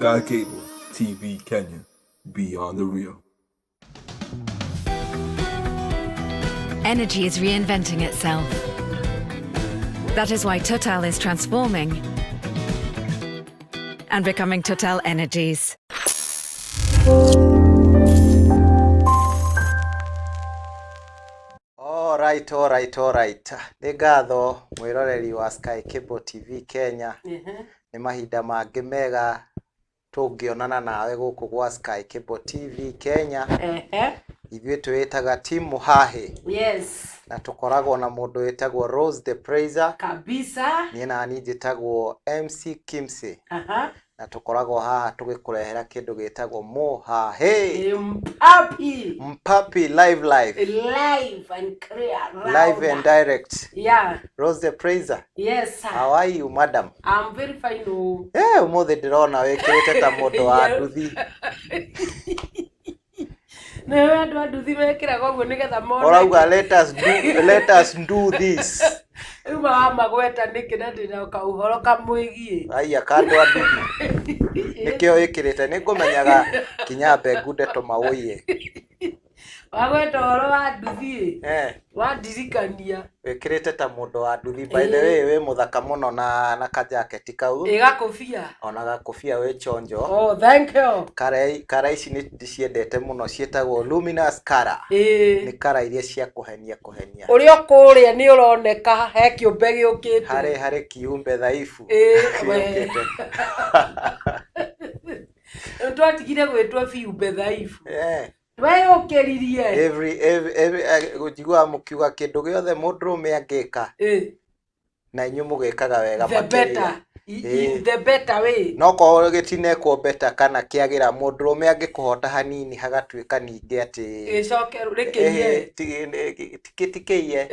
Sky Cable TV Kenya, beyond the real. Energy is reinventing itself. That is why Total is transforming and becoming Total Energies. All right. Nĩ ngatho mwĩroreri wa Sky Cable TV Kenya. Nĩ mahinda mangĩ mega tũngĩonana nawe gũkũ gwa Sky Cable TV Kenya. Ithuĩ twĩtaga team Muhahe. Yes. Na tũkoragwo na mũndũ wĩtagwo Rose the Praiser. Kabisa. Niĩ na niĩ njĩtagwo MC Kimse. Na tũkoragwo haha tũgĩkũrehera kĩndũ gĩtagwo Muhahe. Mpapi live and clear. Live and direct. Yeah. Rose the Praiser. Yes sir. How are you, madam? I'm very fine. Umuthi ndirona wĩkĩrĩte ta mũndũ wa nduthi. Nĩ andũ a nduthi mekĩraga ũguo nĩgetha mone. Orauga let us do this. Uma wa magweta nĩkĩ na ndĩna kaũhoro kamwĩgie. Aya kando a nduthi. Nĩkĩo wĩkĩrĩte nĩngũmenyaga Kinyambe ngude tũmawũiye. Wagweta ũhoro wa nduthi. Wa ndirikania. Wĩkĩrĩte ta mũndũ wa nduthi. By the way wĩ mũthaka mũno na kajaketi kau. Gakobia. Ona gakobia wĩ chonjo. Oh, thank you. Kara ici nĩ ndiciendete mũno ciĩtagwo luminous color. Nĩ kara iria cia kũhenia. Ũrĩa kũrĩa nĩ ũroneka he kĩũmbe gĩũkĩte. Harĩ kiumbe dhaifu. Twatigire gwĩtwo fiumbe dhaifu. Weyũkĩririe. Every gũjigua mũkiuga kĩndũ gĩothe mũndũrũme angĩka. Na inyuĩ mũgĩkaga wega makĩria. The better way. No ko gĩtinekwo better kana kĩagĩra mũndũrũme angĩkũhota hanini hagatuĩka ningĩ atĩ gĩcoke rĩkĩiye. Tikĩiye.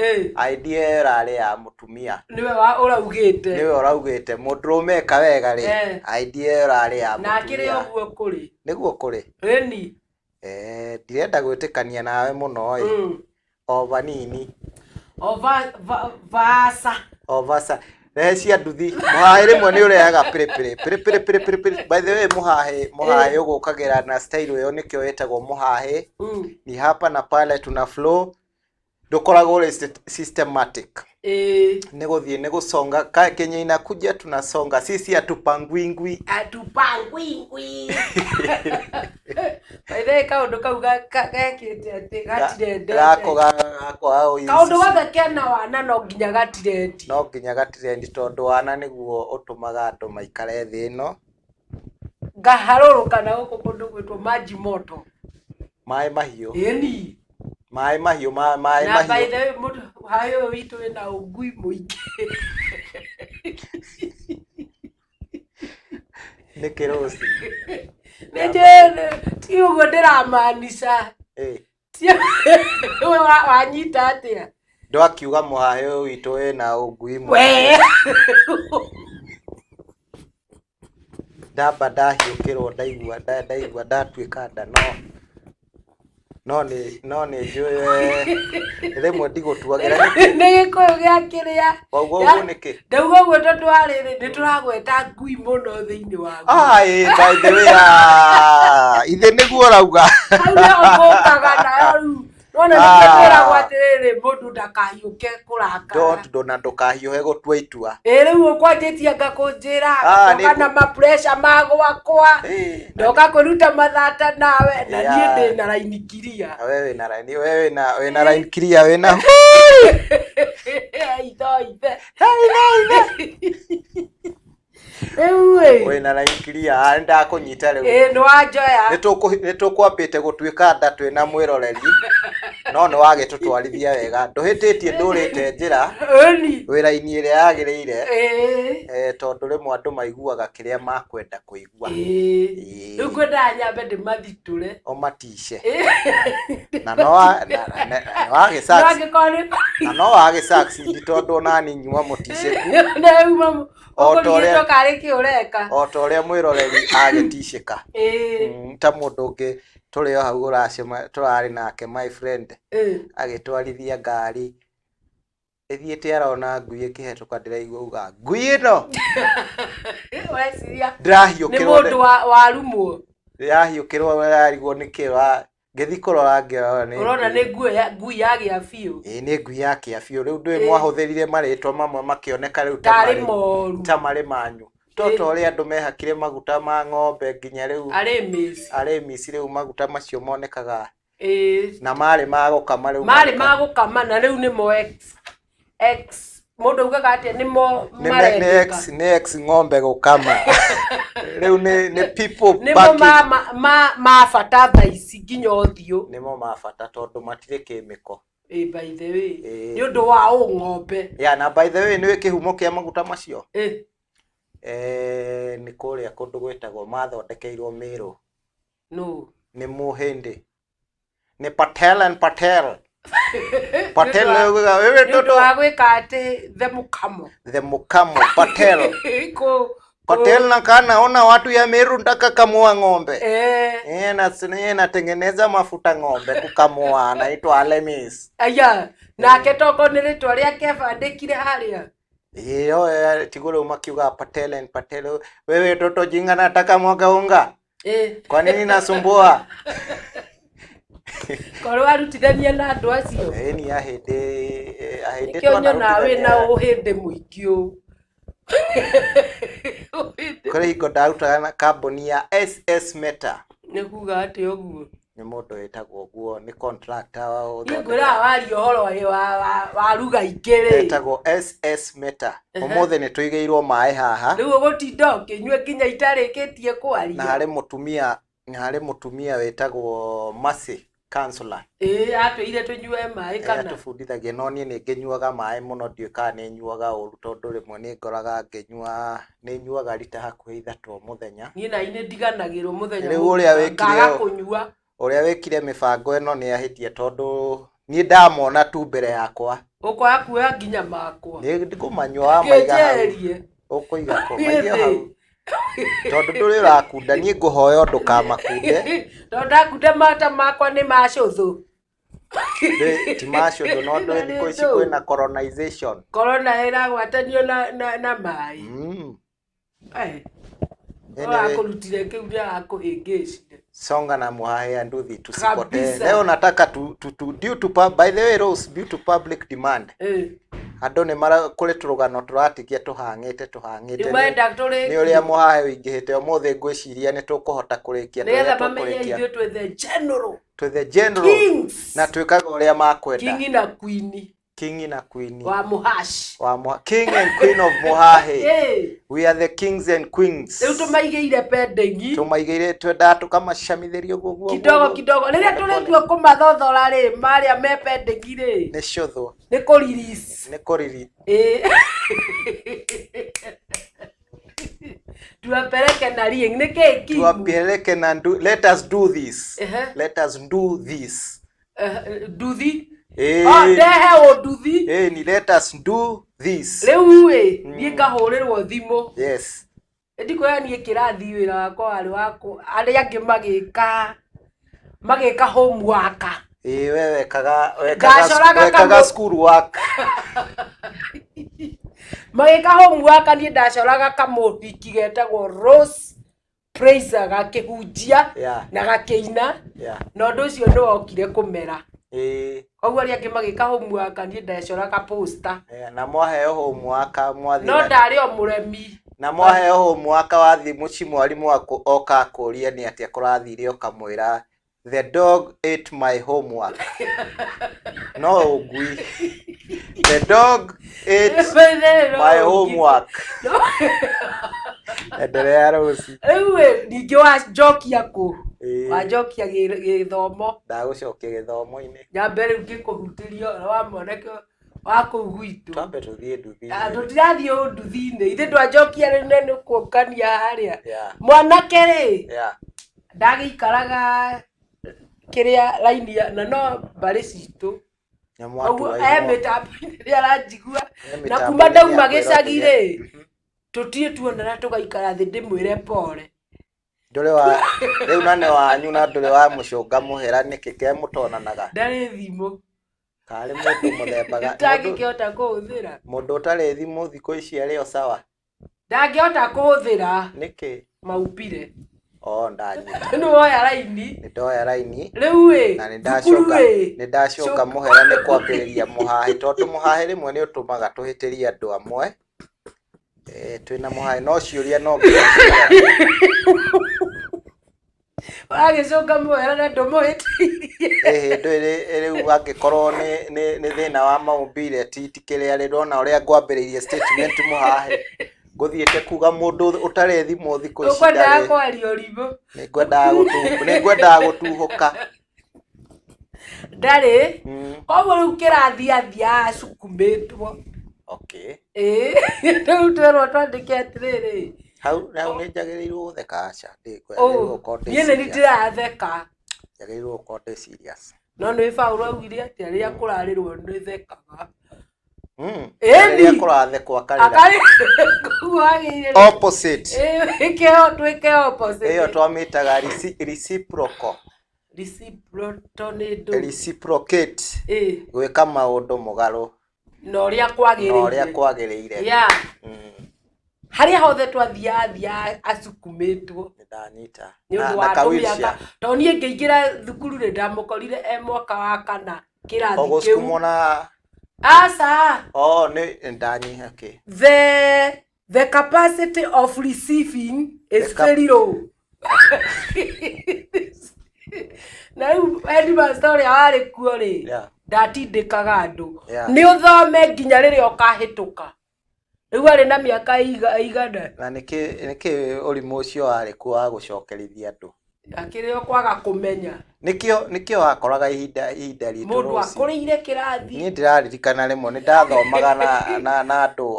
Idea rarĩ ya mũtumia. Niwe ũraugĩte mũndũrũme eka wega rĩ. Idea rarĩ ya mũtumia. Na kĩrĩ ũguo kũrĩ. Nĩguo kũrĩ. Eni. Ndirenda gwĩtĩkania nawe mũno o vanini. Ovasa. Cia nduthi. Muhahe rĩmwe nĩ ũrehaga pĩrĩpĩrĩ. By the way Muhahe ũgũkagĩra na style ĩyo nĩkĩo wĩtagwo Muhahe. Ni hapa na pale tuna flow. Ndukoragwo systematic. Nĩ gũthiĩ nĩ gũsonga Kenya inakuja tunasonga sisi atupangwingwi. By the way kaũndũ kau gakĩte atĩ gatirendete. Gako kaũndũ gothe kena wana no nginya gatirendi. No nginya gatirendi tondũ wana nĩguo ũtũmaga andũ maikare thĩ ĩno. Ngaharũrũka na gũkũ kũndũ gwĩtwo maji moto. Maĩ mahiũ. Eni. Maĩ mahiũ. Na by the way Muhahe witũ wĩna ũngui mũingĩ. Nĩ kĩrosi. Ti ũguo ndĩramaanisha. Wanyita atĩa? Ndwakiuga Muhahe witũ wĩna ũngui mũingĩ. Ndamba ndahiũkĩrwo ndaigua ndatuĩka nda no nĩ njũĩ rĩmwe ndigũtuagĩra nĩ gĩkũyũ gĩa kĩrĩa. Ũguo nĩkĩ? Ndauga ũguo tondũ warĩrĩ nĩ tũragweta ngui mũno thĩinĩ wa by the way ithe nĩguo ũrauga. Hau nĩho ngũkaga nayo rĩu. Nona nĩkĩragwo atĩrĩrĩ mũndũ ndakahiũke kũrakara. Ndũkahiũhe gũtua itua. Rĩu ũkwanjĩtie ngakũnjĩra kana ma-pressure magwakwa. Ndoka kũruta mathata nawe na niĩ ndĩna raini kiria. We wĩna raini kiria wĩna. Ithe. Wĩna raini kiria ndakũnyita rĩu. Nĩ wanjoya. Nĩtũkwambĩte gũtuĩka nda twĩna mwĩroreri. No nĩ wagĩtũtwarithia wega. Ndũhĩtĩtie ndũrĩte njĩra. Wĩra-inĩ ĩrĩa yagĩrĩire. Tondũ rĩmwe andũ maiguaga kĩrĩa makwenda kũigua. Rĩu ngwendaga nyambe ndĩmathitũre. Ũmatice. Na no wagĩsucceed tondũ onani nyuma mũticeku. O ta ũrĩa mwĩroreri agĩticĩka. Ta mũndũ ũngĩ tũrĩ o hau tũrarĩ nake my friend agĩtwarithia ngari Ethiete arona ngui ikihetoka ndiraigua uga ngui ino Weciria Ndirahiũkĩrwo nĩ mũndũ warumwo. Ndirahiũkĩrwo warigwo nĩkĩ wa ngĩthi kũrora ngĩrora nĩ Ũrona nĩ ngui yagĩa biũ. nĩ ngui yakĩa biũ rĩu ndũĩ mwahũthĩrire marĩtwa mamwe makĩoneka rĩu tarĩ moru ta marĩ manyu toto ũrĩa andũ mehakire maguta ma ng'ombe nginya rĩu arĩmici rĩu maguta macio monekaga na marĩ magũkama rĩu marĩ magũkama na rĩu nĩmo x mũndũ ugaga atĩa nĩmo marendeka nĩ x ng'ombe gũkama rĩu nĩ people nĩmo mabata thaa ici nginya ũthiũ nĩmo mabata tondũ matirĩ kĩmĩko by the way nĩ ũndũ wa ng'ombe na by the way nĩ kĩhumo kĩa maguta macio nĩ kũrĩa kũndũ gwĩtagwo mathondekeirwo Mĩrũ nĩ Mũhĩndĩ nĩ Patel Patel wewe toto wa gwĩka atĩ the mukamo Patel Patel na kana ona watu ya Meru ndaka kamua ng'ombe na natengeneza mafuta ng'ombe kukamua anaitwa Alemis aya nake toko nĩ rĩtwa rĩake bandĩkire harĩa iyo tigũrũ makiuga Patel wewe toto jinga nataka mwaga unga kwa nini nasumbua korwo arutithania na andũ acio ni ahĩndĩ twana nawe na ũhĩndĩ mũingĩ ũũ kore hiko ndarutaga na kambuni ya SS Meta nĩ kuga atĩ ũguo nĩ mũndũ wĩtagwo guo nĩ contractor wa ũthondeka ngwĩra wario ũhoro wa ruga ingĩrĩ wĩtagwo SS Meta ũmũthĩ nĩ tũigĩirwo maĩ haha rĩu ũgũtinda ũkĩnyua nginya itarĩkĩtie kwaria na harĩ mũtumia wĩtagwo Mercy Counselor atũire tũnyue maĩ kana tũbundithagia no niĩ nĩ ngĩnyuaga maĩ mũno ndiũĩ kana nĩ nyuaga ũru tondũ rĩmwe nĩ ngoraga nĩ nyuaga rita hakuhĩ 3 o mũthenya niĩ na inĩ ndiganagĩrwo mũthenya rĩu ũrĩa wĩkire mĩbango ĩno nĩ ahĩtie tondũ niĩ ndamona tu mbere yakwa ũkoya kuoya nginya makwa nĩ ngũmanyua maiga hau ũkũiga kũmaiga hau tondũ ndũrĩ ũrakunda niĩ ngũhoya ndũkamakunde tondũ ndakunda mata makwa nĩ macũthũ ti macũthũ no ndũĩ thikũ ici kwĩna colonization corona ĩragwatanio na maĩ akũrutire kĩu akũhĩngĩcire songa na muhaya nduthi tusipotee leo nataka due to by the way Rose due to public demand andũ nĩ mara kũrĩ tũrũgano tũratigia tũhang'ĩte nĩ ũrĩa muhahe wĩingĩhĩte ũmũthĩ ngwĩciria nĩ tũkũhota kũrĩkia the general na twĩkaga ũrĩa makwenda King na Queen wa Muhashi King and Queen of Muhahe we are the kings and queens rĩu tũmaigĩire pending tũmaigĩire twendaga tũkamacamithĩrio guo kidogo rĩrĩa tũrĩtua kũmathothora rĩ marĩa me pending rĩ nĩ cũthũ nĩ kũriri tuwapeleke na ring nĩ kĩki tuwapeleke na let us do this nduthi ndehe ũnduthi ni let us do this rĩu niĩ ngahũrĩrwo thimũ yes ndikoya niĩ kĩrathi wĩra wakwa warĩ wako arĩa angĩ magĩka homework we wekaga school work magĩka homework niĩ ndacoraga kamũhiki getagwo Rose Praiser gakĩhunjia na gakĩina na ũndũ ũcio nĩ wokire kũmera koguo arĩa angĩ magĩka homework niĩ ndacoraga poster na mwaheo homework mwathi no ndarĩ o mũremi na mwaheo homework wathi mũci mwarimũ oka akũria nĩ atĩa kũrathire ũkamwĩra the dog ate my homework no ngui the dog ate my homework endelea Rose rĩu ningĩ wanjokia kũ wanjokia gĩthomo ndagũcokia gĩthomo-inĩ nyambe rĩu ngĩkũhutĩrio wa mwanake wa kũu gwitũ twambe tũthiĩ nduthi tũtirathiĩ nduthi-inĩ ithe twanjokia rĩu nĩ kuongania harĩa mwanake rĩ ndagĩikaraga kĩrĩa raini na no mbarĩ citũ ũguo mĩtambo-inĩ rĩrĩa aranjigua na kuma ndauma gĩcagi rĩ tũtiĩ tuonana tũgaikara thĩ ndĩmwĩre pole ndũrĩ wa rĩu na nĩ wanyu na ndũrĩ wa mũcũnga mũhera nĩkĩ ke mũtonanaga ndarĩ thimũ karĩ mũndũ mũthembaga ndangĩkĩhota kũhũthĩra mũndũ ũtarĩ thimũ thikũ ici arĩ o sawa ndangĩhota kũhũthĩra nĩkĩ maupire ndanyita no oya raini nĩndoya raini rĩu na nĩndacoka mũhera nĩ kwambĩrĩria mũhahe tondũ mũhahe rĩmwe nĩ ũtũmaga tũhĩtĩrie andũ amwe twĩna mũhahe no ciũria no agĩcoka mũhera na ndũmũhĩtĩirie rĩu angĩkorwo nĩ thĩna wa maumbire tikĩrĩa rĩrona ũrĩa ngwambĩrĩirie statement mũhahe ngũthiĩte kuga mũndũ ũtarĩ thimũ thikũ ici ũkwendaga kwaria ũrimũ nĩngwendaga gũtuhũka ndarĩ koguo rĩu kĩrathiathia cukumĩtwo rĩu twerwo twandĩke atĩrĩrĩ hau nĩ njagĩrĩirwo gũtheka aca niĩ nĩ ndĩratheka njagĩrĩirwo gũkorwo ndĩ serious no nĩ Paulo augire atĩ rĩrĩa kũrarĩrwo nĩ thekaga rĩrĩa kũrathekwo akarĩra opposite twĩke opposite ĩyo twamĩtaga reciprocal reciprocate gwĩka maũndũ mũgarũ na ũrĩa kwagĩrĩire harĩa hothe twathiathia acukumĩtwo nĩndanyita tondũ niĩ ngĩingĩra thukuru nĩ ndamũkorire mwaka wa 4 kĩrathi kĩu ũgũsukumwo na asa nĩ ndanyiha the capacity of receiving is very low na rĩu headmaster ũrĩa warĩ kuo rĩ ndatindĩkaga andũ nĩ ũthome nginya rĩrĩa ũkahĩtũka rĩu arĩ na mĩaka igana na nĩkĩ ũrimũ ũcio warĩ kuo wa gũcokerithia andũ akĩrĩ o kwaga kũmenya nĩkĩo wakoraga ihinda ritũ mũndũ akũrĩire kĩrathi niĩ ndĩraririkana rĩmwe nĩ ndathomaga na andũ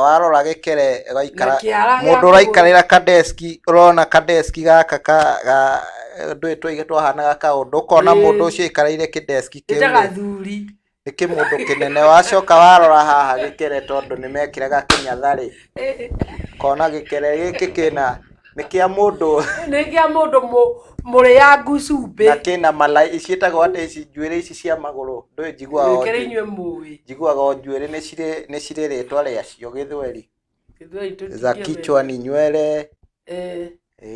warora gĩkere ũgaikara mũndũ ũraikarĩra kadeski ũrona kadeski gaka ndwĩ twahanaga kaũndũ ũkona mũndũ ũcio aikarĩire kĩdeski kĩu nĩ kĩmũndũ kĩnene wacoka warora haha gĩkere tondũ nĩmekĩraga kĩnyatharĩ kona gĩkere gĩkĩ kĩna nĩ kĩa mũndũ mũrĩangu cumbĩ na kĩna malai ciĩtagwo atĩ ici njuĩrĩ ici cia magũrũ ndũĩ njiguaga njuĩrĩ nĩ cirĩ rĩtwa rĩacio gĩthweri za kichwa ni nywele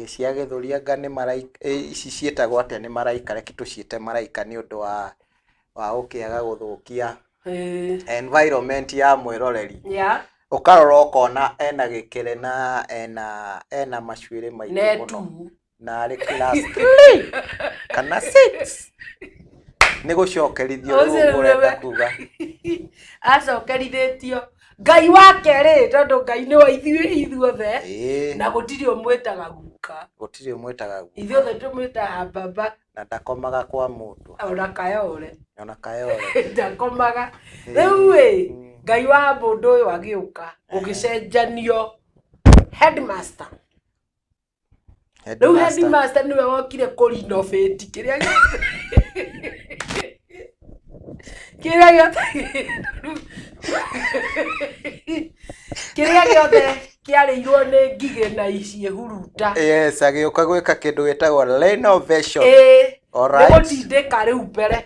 cia gĩthũri anga nĩ maraika ici ciĩtagwo atĩ nĩ maraika reke tũciĩte maraika nĩ ũndũ wa ũkĩaga gũthũkia environment ya mwĩroreri ũkarora ũkona ena gĩkere na ena macuĩrĩ maingĩ mũno na arĩ class kana 6 nĩ gũcokerithio rĩu ũrenda kuga acokerithĩtio Ngai wake rĩ tondũ Ngai nĩ wa ithuothe na gũtirĩ ũmwĩtaga guka ithuothe tũmwĩtaga baba na ndakomaga kwa mũndũ ona kayore ndakomaga rĩu Ngai wa mũndũ ũyũ agĩũka ũgĩcenjanio headmaster rĩu headmaster nĩwe wokire kũrinobĩti kĩrĩa gĩothe kĩarĩirwo nĩ ngigĩ na ici huruta agĩũka gwĩka kĩndũ gĩtagwo renovation nĩ gũtindĩka rĩu mbere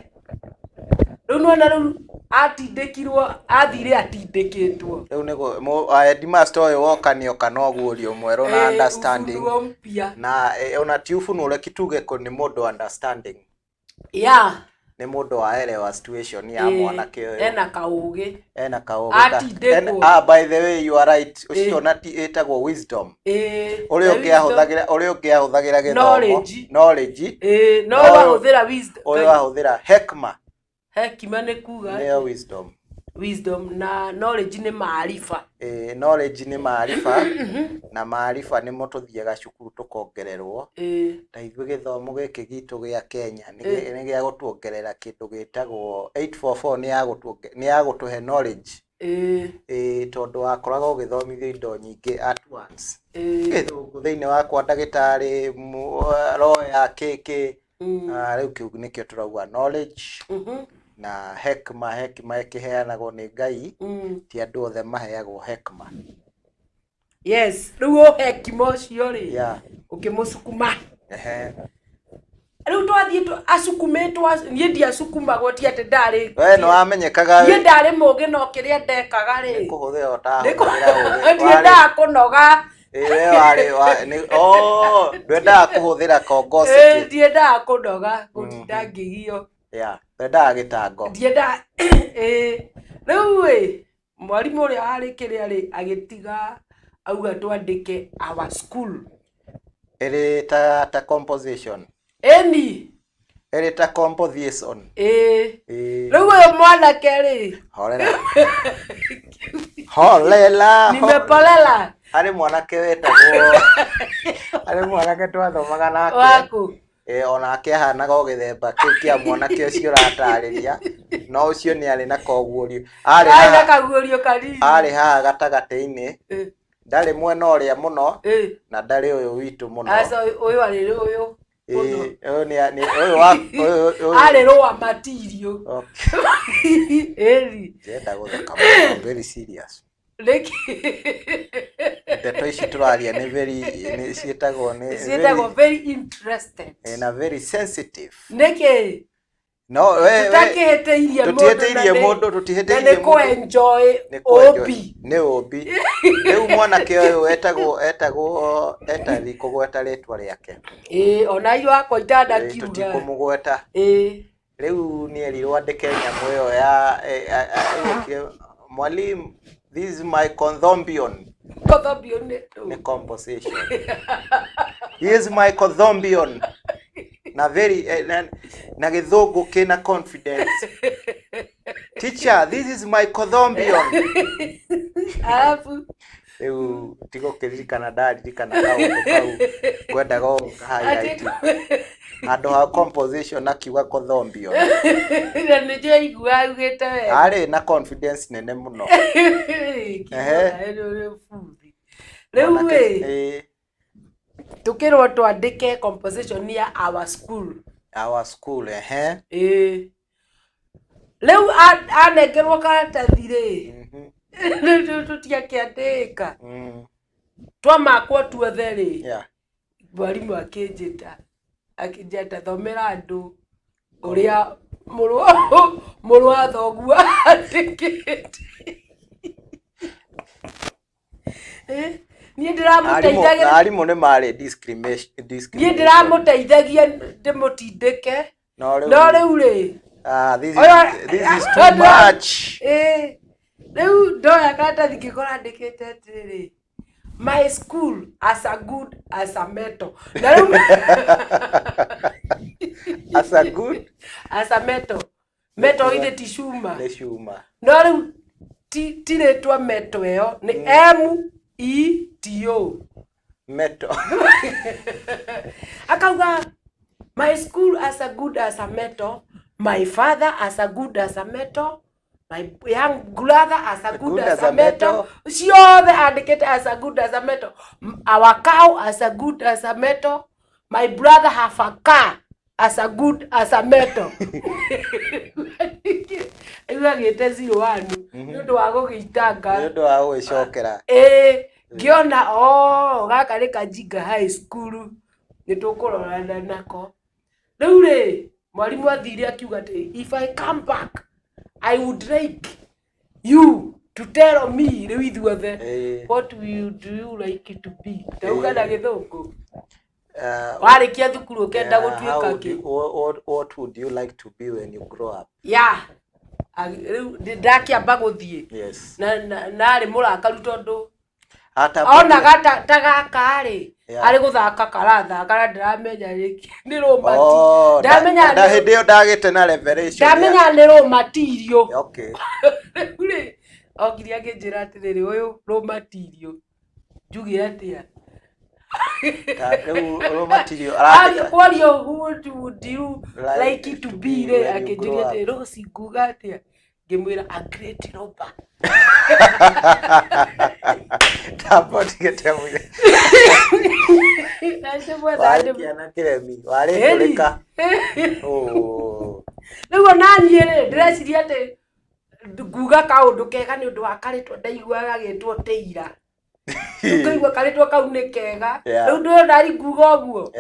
rĩu nona rĩu atindĩkirwo athire atindĩkĩtwo rĩu nĩguo headmaster ũyũ woka nĩoka na ũguũrio mwerũ na understanding na ona ti ũfunũre kitugĩko nĩ mũndũ understanding nĩ mũndũ waelewa situation ya mwanake ũyũ ena kaũgĩ by the way you are right ũcio na ti ĩtagwo wisdom ũrĩa ũngĩahũthagĩra gĩthomo knowledge no wahũthĩra wisdom ũyũ wahũthĩra hekima nĩ kuga nĩyo wisdom na knowledge nĩ maarifa knowledge nĩ maarifa na maarifa nĩmo tũthiaga cukuru tũkongererwo ta ithuĩ gĩthomo gĩkĩ gitũ gĩa Kenya nĩ gĩa gũtuongerera kĩndũ gĩtagwo 844 nĩ ya gũtũhe knowledge tondũ wakoraga ũgĩthomithio indo nyingĩ at once gĩthũngũ thĩinĩ wakwa ndagĩtarĩ lawyer kĩkĩ rĩu kĩu nĩkĩo tũrauga knowledge na hekima ĩkĩheanagwo nĩ Ngai ti andũ othe maheagwo hekima rĩu hekima ũcio rĩ ũkĩmũcukuma riu twathie asukumetwa nie ndia sukuma goti ate ndari we no amenyekaga nie ndari mugi no kiria ndekaga ri kuhuthira ota ndie ndakunoga we wari ndwendaga kuhuthira kongosi ndie ndakunoga gutinda ngigio ndendaga gitango ndienda riu mwarimu uria ari kiria ri agitiga auga twandike our school iri ta composition eni iri ta composition riu uyu mwanake ri holela nimepolela ari mwanake wetagwo ari mwanake twathomaga nake waku onake ahanaga o githemba kiu kia mwanake ucio ratariria no ucio ni ari na koguorio na kaguorio kanini ari haha gatagati-ini ndari mwena uria muno na ndari uyu witu muno asa uyu ari uyu uyu ni uyu ari roa material jenda gutheka very serious leki ndeto ici turaria ni very ni cietagwo very interested na very sensitive niki no we tutihetiirie mundu tutihetiirie mundu enjoy obi ni obi riu mwanake uyu etagwo etari kugweta ritwa riake ona yu akwa itanda kiuga tutikumugweta riu ni erirwo andike nyamu iyo ya mwalimu this is my conthombion ni composition he is my conthombion na very na githungu kina confidence teacher this is my conthombion alafu riu tigo kiririkana ndaririkana kau gwenda go highlight andu ha composition akiuga conthombion na nijo igua ugite we ari na confidence nene muno riu tukirwo twandike composition ya our school riu anengerwo karatathi ri tutiakiandika twamakwo tuothe ri mwarimu akinjita thomera andu uria muru wa thoguo andikite nie ndiramuteithagia arimu ni mari discrimination nie ndiramuteithagia ndimutindike no riu ri this is too much riu ndoya karatathi ngikora ndikite atiriri my school as a good as a metal na riu as a good as a metal inde tishuma ni shuma no riu tiretwa metal eyo ni METO metal akauga my school as a good as a metal, my father as a good as a metal, my young brother as a good as a metal, ciothe andikite as a good as a metal, our cow as a good as a metal, my brother have a car as a good as a metal. Iwa gite 01 nundu wa gugitanga nundu wa gwicokera ngiona gaka ri Kajinga high school nitukurorana nako riu ri mwarimu athire akiuga ati if I come back I would like you to tell me riu ithuothe what do you like to be tauga na githungu warikia thukuru kenda gutuika ki what would you like to be when you grow up ndakiamba guthie na ari murakaru tondu ona gata gaka ri ari guthaka karatha kana ndiramenya riki ni romati ndamenya nda hindi yo ndagite na revelation ndamenya ni romatirio okay uri ogiria nginjira atiriri uyu romatirio njugi atia romatirio kwario who would you like to be ri akinjuria ati rosi kuga atia ngimwira a great robber tapo tigete mwire wari kiana kiremi wari kurika nigo nani ri ndreciria ati nguga kaundu kega ni undu wa karitwo ndaiguaga gitwo Teira ngigua karitwo kau ni kega riu ndo ndari nguga uguo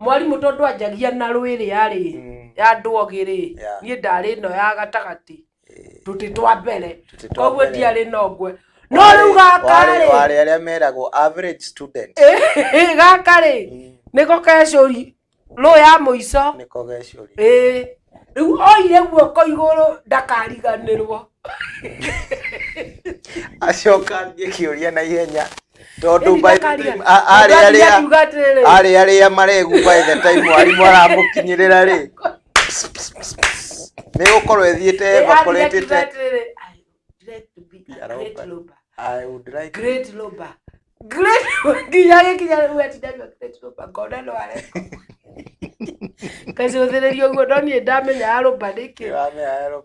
mwarimu tondu anjagia na rwiri yari ya ndwogiri nie ndari no ya gatagati tuti twa mbere koguo ndiari nongwe no riu gakari wari aria meragwo average student gakari niko kecuri ro ya muico niko gecuri riu oire guoko iguru ndakariganirwo acokangie kiuria na ihenya tondu by the time aria maregu by the time mwarimu aramukinyirira ri ni gukorwo ethiete evaporated. I would like great loba ginyage wetindaga great loba ngona no are kazi uthererio guo ndoni ndamenya aroba niki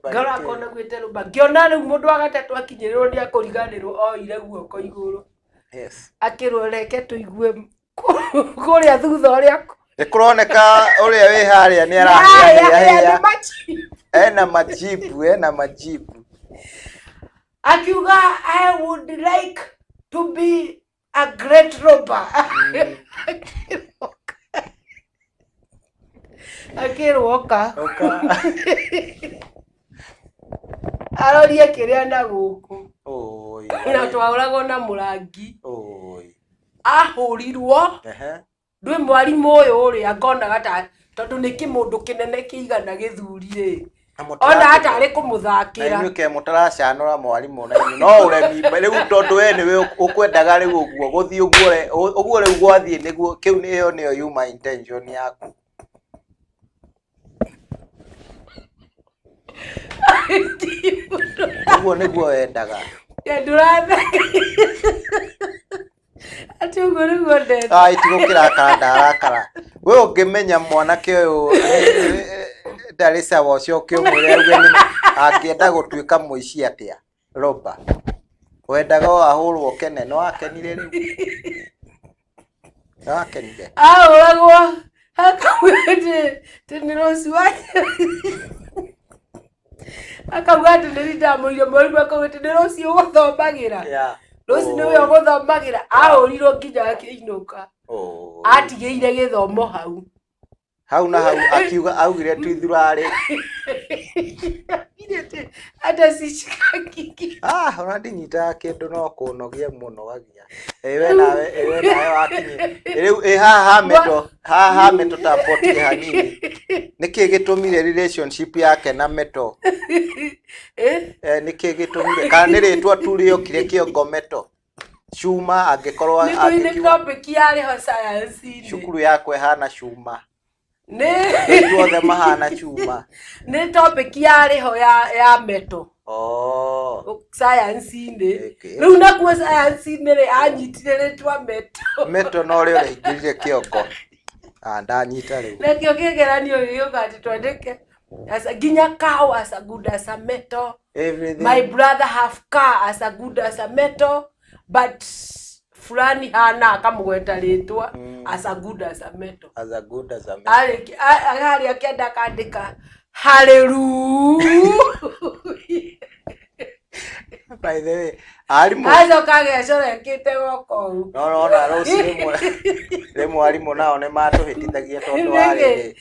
ngora kona gwite loba ngiona riu mundu agatatu akinyirirwo ni akuriganirwo oire guoko iguru akirwo reke tuigue kuria thutha uria ikuroneka uria wi haria ni arahia ena majibu akiuga I would like to be a great robber. Akiroka arorie kiria na guku na twauragwo na murangi ahurirwo ndwi mwarimu uyu uria ngonaga ta tondu ni kimundu kinene kiigana githuri ri ona hata ari kumuthakira ni ke mutaracanura mwarimu na no uremi riu tondu we ni we ukwendaga riu uguo guthii uguo riu gwathii niguo kiu niyo yuma intention yaku uguo niguo wendaga nduratheka ati uguo niguo ndenda ai tigukirakara ndarakara we ungimenya mwanake uyu Darisa wacio kiumure auge ni angienda gutuika muici atia roba wendaga ahurwo kene no akenire riu no akenire ahuragwo akamwete tenirosi wake akauga ati ndamũire mwarimu akauga ati nirosi ũgũthomagira rosi niwe ũgũthomagira ahurirwo nginya akĩinũka atigĩire gĩthomo hau na hau akiuga augire tu ithurari ata sishikaki ona ndinyita kindu no kunogia muno gagia ewe nawe wakinye riu haha meto ta poti hanini niki gitumire relationship yake na meto niki gitumire kana ni ritwa turio kire kiongo meto Shuma angikorwo angikiwa topic yari ho science shukuru yakwe hana Shuma ne tuothe mahana Chuma ne topic yari ho ya meto science inde riu na ku science inde ri anyitire ritwa meto no ri ingirire kiongo ndanyita riu nekio kigeranio gĩũka ati twandike as a ginya cow as a good as a metal everything my brother have car as a good as a metal but fulani hana akamugweta ritwa as a good as a metal ari akienda kandika hallelujah by the way arimu azo kagecora kite goko no na rosi rimwe arimu nao ne matuhitithagia tondu wari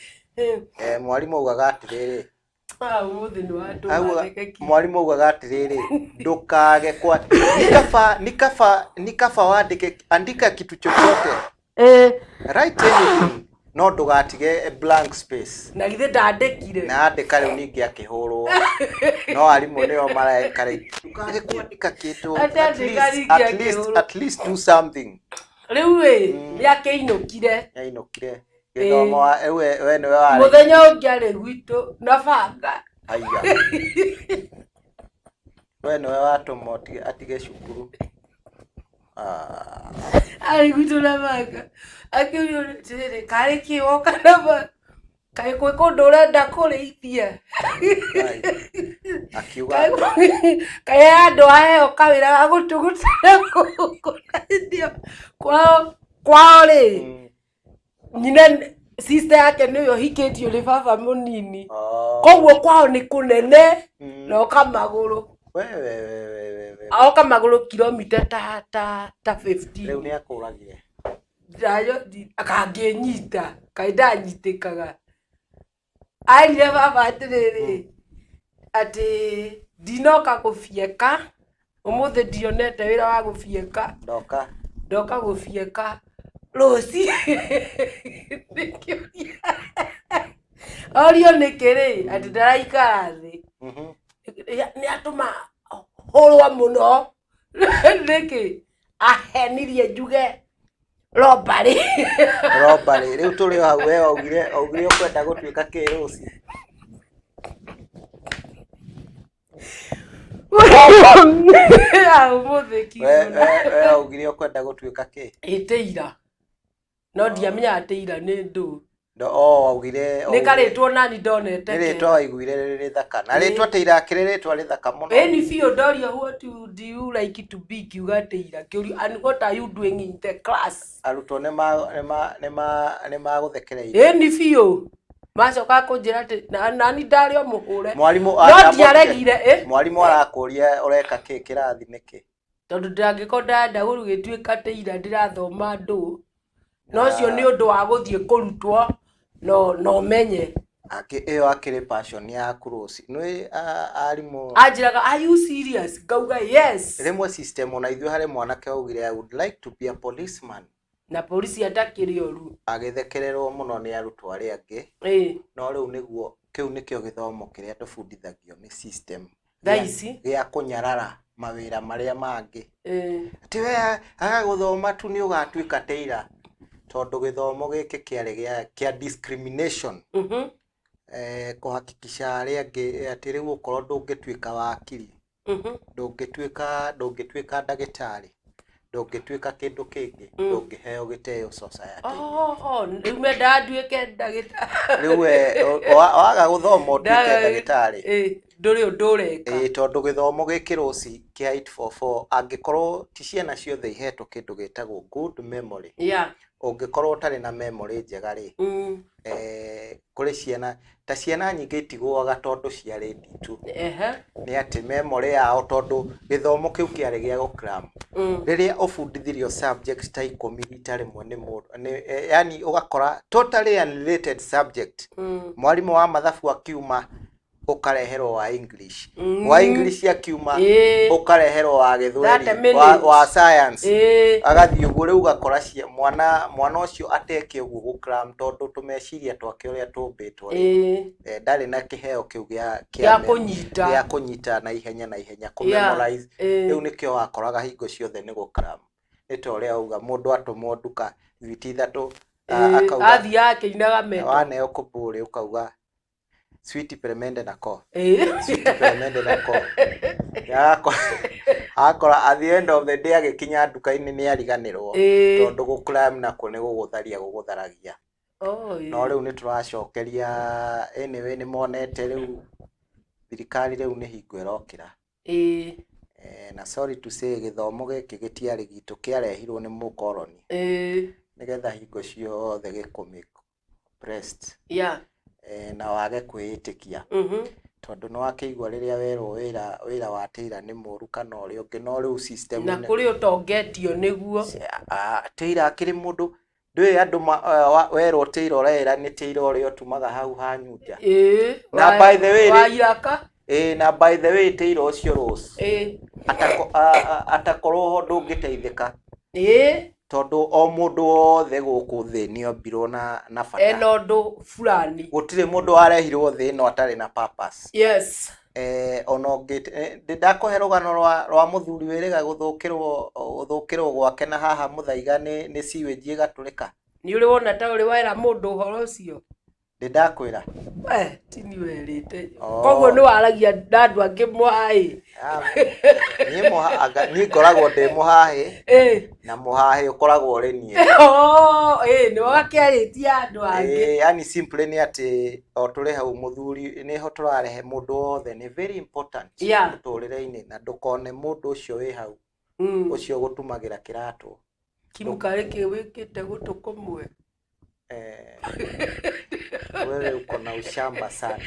mwarimu ugaga atiriri mwarimu ugaga atiriri ndukage kwa nikafa wandike andika kitu chochote write anything no ndugatige blank space na githe ndandikire na andika riu ningi akihurwo no arimu nio maraikara ndukage kwandika kitu at least do something riu ni akeinukire githomo we niwe wari muthenya ungiari gwitu na banga aiya we niwe watuma atige cukuru ari gwitu na banga akiurio tiriri kari kiwoka na ba kai kwe kundu urenda kurithia akiuga kai andu aheo kawira agutugutira kukurithia kwao ri nyina sister yake niyo hiketio ni baba munini koguo kwao ni kunene na okamaguru aoka maguru kilomita ta 15 riu ni akuragire dayo akangenyita kaida nyitikaga aire baba atiriri ati dinoka gufieka umuthe dionete wira wa gufieka ndoka gufieka rosi orio nikiri ati ndaraikara thi ni atuma holwa muno niki ahenirie njuge robari riu turi hau we augire ukwenda gutuika kirusi we augire ukwenda gutuika ki iteira no ndiamenya ateira ni ndu augire ni karitwo nani ndonete ni ritwa waiguire riri thaka na ritwa teira kiriritwa ri thaka muno eni fio doria what do you like to be kiuga teira kiuri and what are you doing in the class arutwo ni maguthekereire eni fio macoka kunjira ati nani ndario muhure mwalimu no ndiaregire mwalimu arakuria ureka ki kirathi niki tondu ndangikonda ndaguru gituika teira ndirathoma ndu no cio ni undu wa guthie kurutwo no menye iyo akiri passion ya kurusi nwi arimu ajiraga are you serious ngauga yes rimwe system ona ithu hari mwanake augire I would like to be a policeman na polisi atakiri oru agithekererwo muno ni arutwo ari angi no riu niguo kiu nikio githomo kiria tubundithagio ni system thaisi ya kunyarara mawira maria mangi ati we agaguthoma tu ni ugatuika teira tondu githomo giki kiari kia discrimination kuhakikisha ari angi ati riu ukorwo ndungituika wakiri ndungituika ndagitari ndungituika kindu kingi ndungiheo giteo society riu menda nduike ndagitari riu waga guthoma utuike ndagitari nduri undureka tondu githomo gikirusi kia 844 angikorwo ti ciana ciothe ihetwo kindu gitagwo good memory ungikorwo utari na memory njega ri kuri ciana ta ciana nyingi itigwaga tondu ciari nditu ni ati memory yao tondu githomo kiu kiari gia gukram riria ubundithirio subjects ta 10 rita rimwe ni mundu yani ugakora totally unrelated subject mwalimu wa mathabu akiuma ukareherwo wa English wa English akiuma ukareherwo wa githweri wa science agathii uguo riu ugakora mwana ucio ateke uguo gukram tondu tumeciria twake uria tumbitwo ndari na kiheo kiu gia kunyita na ihenya ku memorize riu nikio wakoraga hingo ciothe ni gukram ni to uria uga mundu atumwo nduka thiti ithatu akauga athi yake inaga meto wane ukuburi ukauga sweet peremende nako sweet peremende nako yako akora at the end of the day agikinya nduka-ini ni ariganirwo tondu gukram nako ni gugutharia gugutharagia no riu ni turacokeria anyway ni monete riu thirikari riu ni hingo irokira na sorry to say githomo giki gitiari gitu kiarehirwo ni mukoroni nigetha hingo ciothe gikumik pressed na wage kwitikia tondu no akigwa riria werwo wira wa teira ni muru kana uri ungi no riu system na kuri utongetio niguo teira akiri mundu ndui andu werwo teira urera ni teira uri utumaga hau hanyuja na by the way wairaka na by the way teira ucio rose atakorwo ho ndungiteithika tondu o mundu wothe guku thi ni ombirwo na bata eno ndu fulani gutire mundu arehirwo thi no atari na purpose yes ono ndakũhe rũgano rwa muthuri wĩrĩga gũthũkĩrwo gwake na haha mũthaiga nĩ sewage ĩgatũrĩka. Nĩ ũrĩ wona ta ũrĩ wera mũndũ ũhoro ũcio? Ndakwĩra ti ni werĩte. Koguo nĩ waragia na andũ angĩ mũhaĩ. Niĩ ngoragwo ndĩ mũhaĩ na mũhaĩ ũkoragwo ũrĩ niĩ. Nĩ wakĩarĩtie andũ angĩ. Yani simply nĩ atĩ o tũrĩ hau mũthuri nĩho tũrarehe mũndũ wothe nĩ very important mũtũrĩre-inĩ na ndũkone mũndũ ũcio wĩ hau ũcio gũtumagĩra kĩratũ. Kimũkarĩ kĩ wĩkĩte gũtũ kũmwe. Wewe uko na ushamba sana.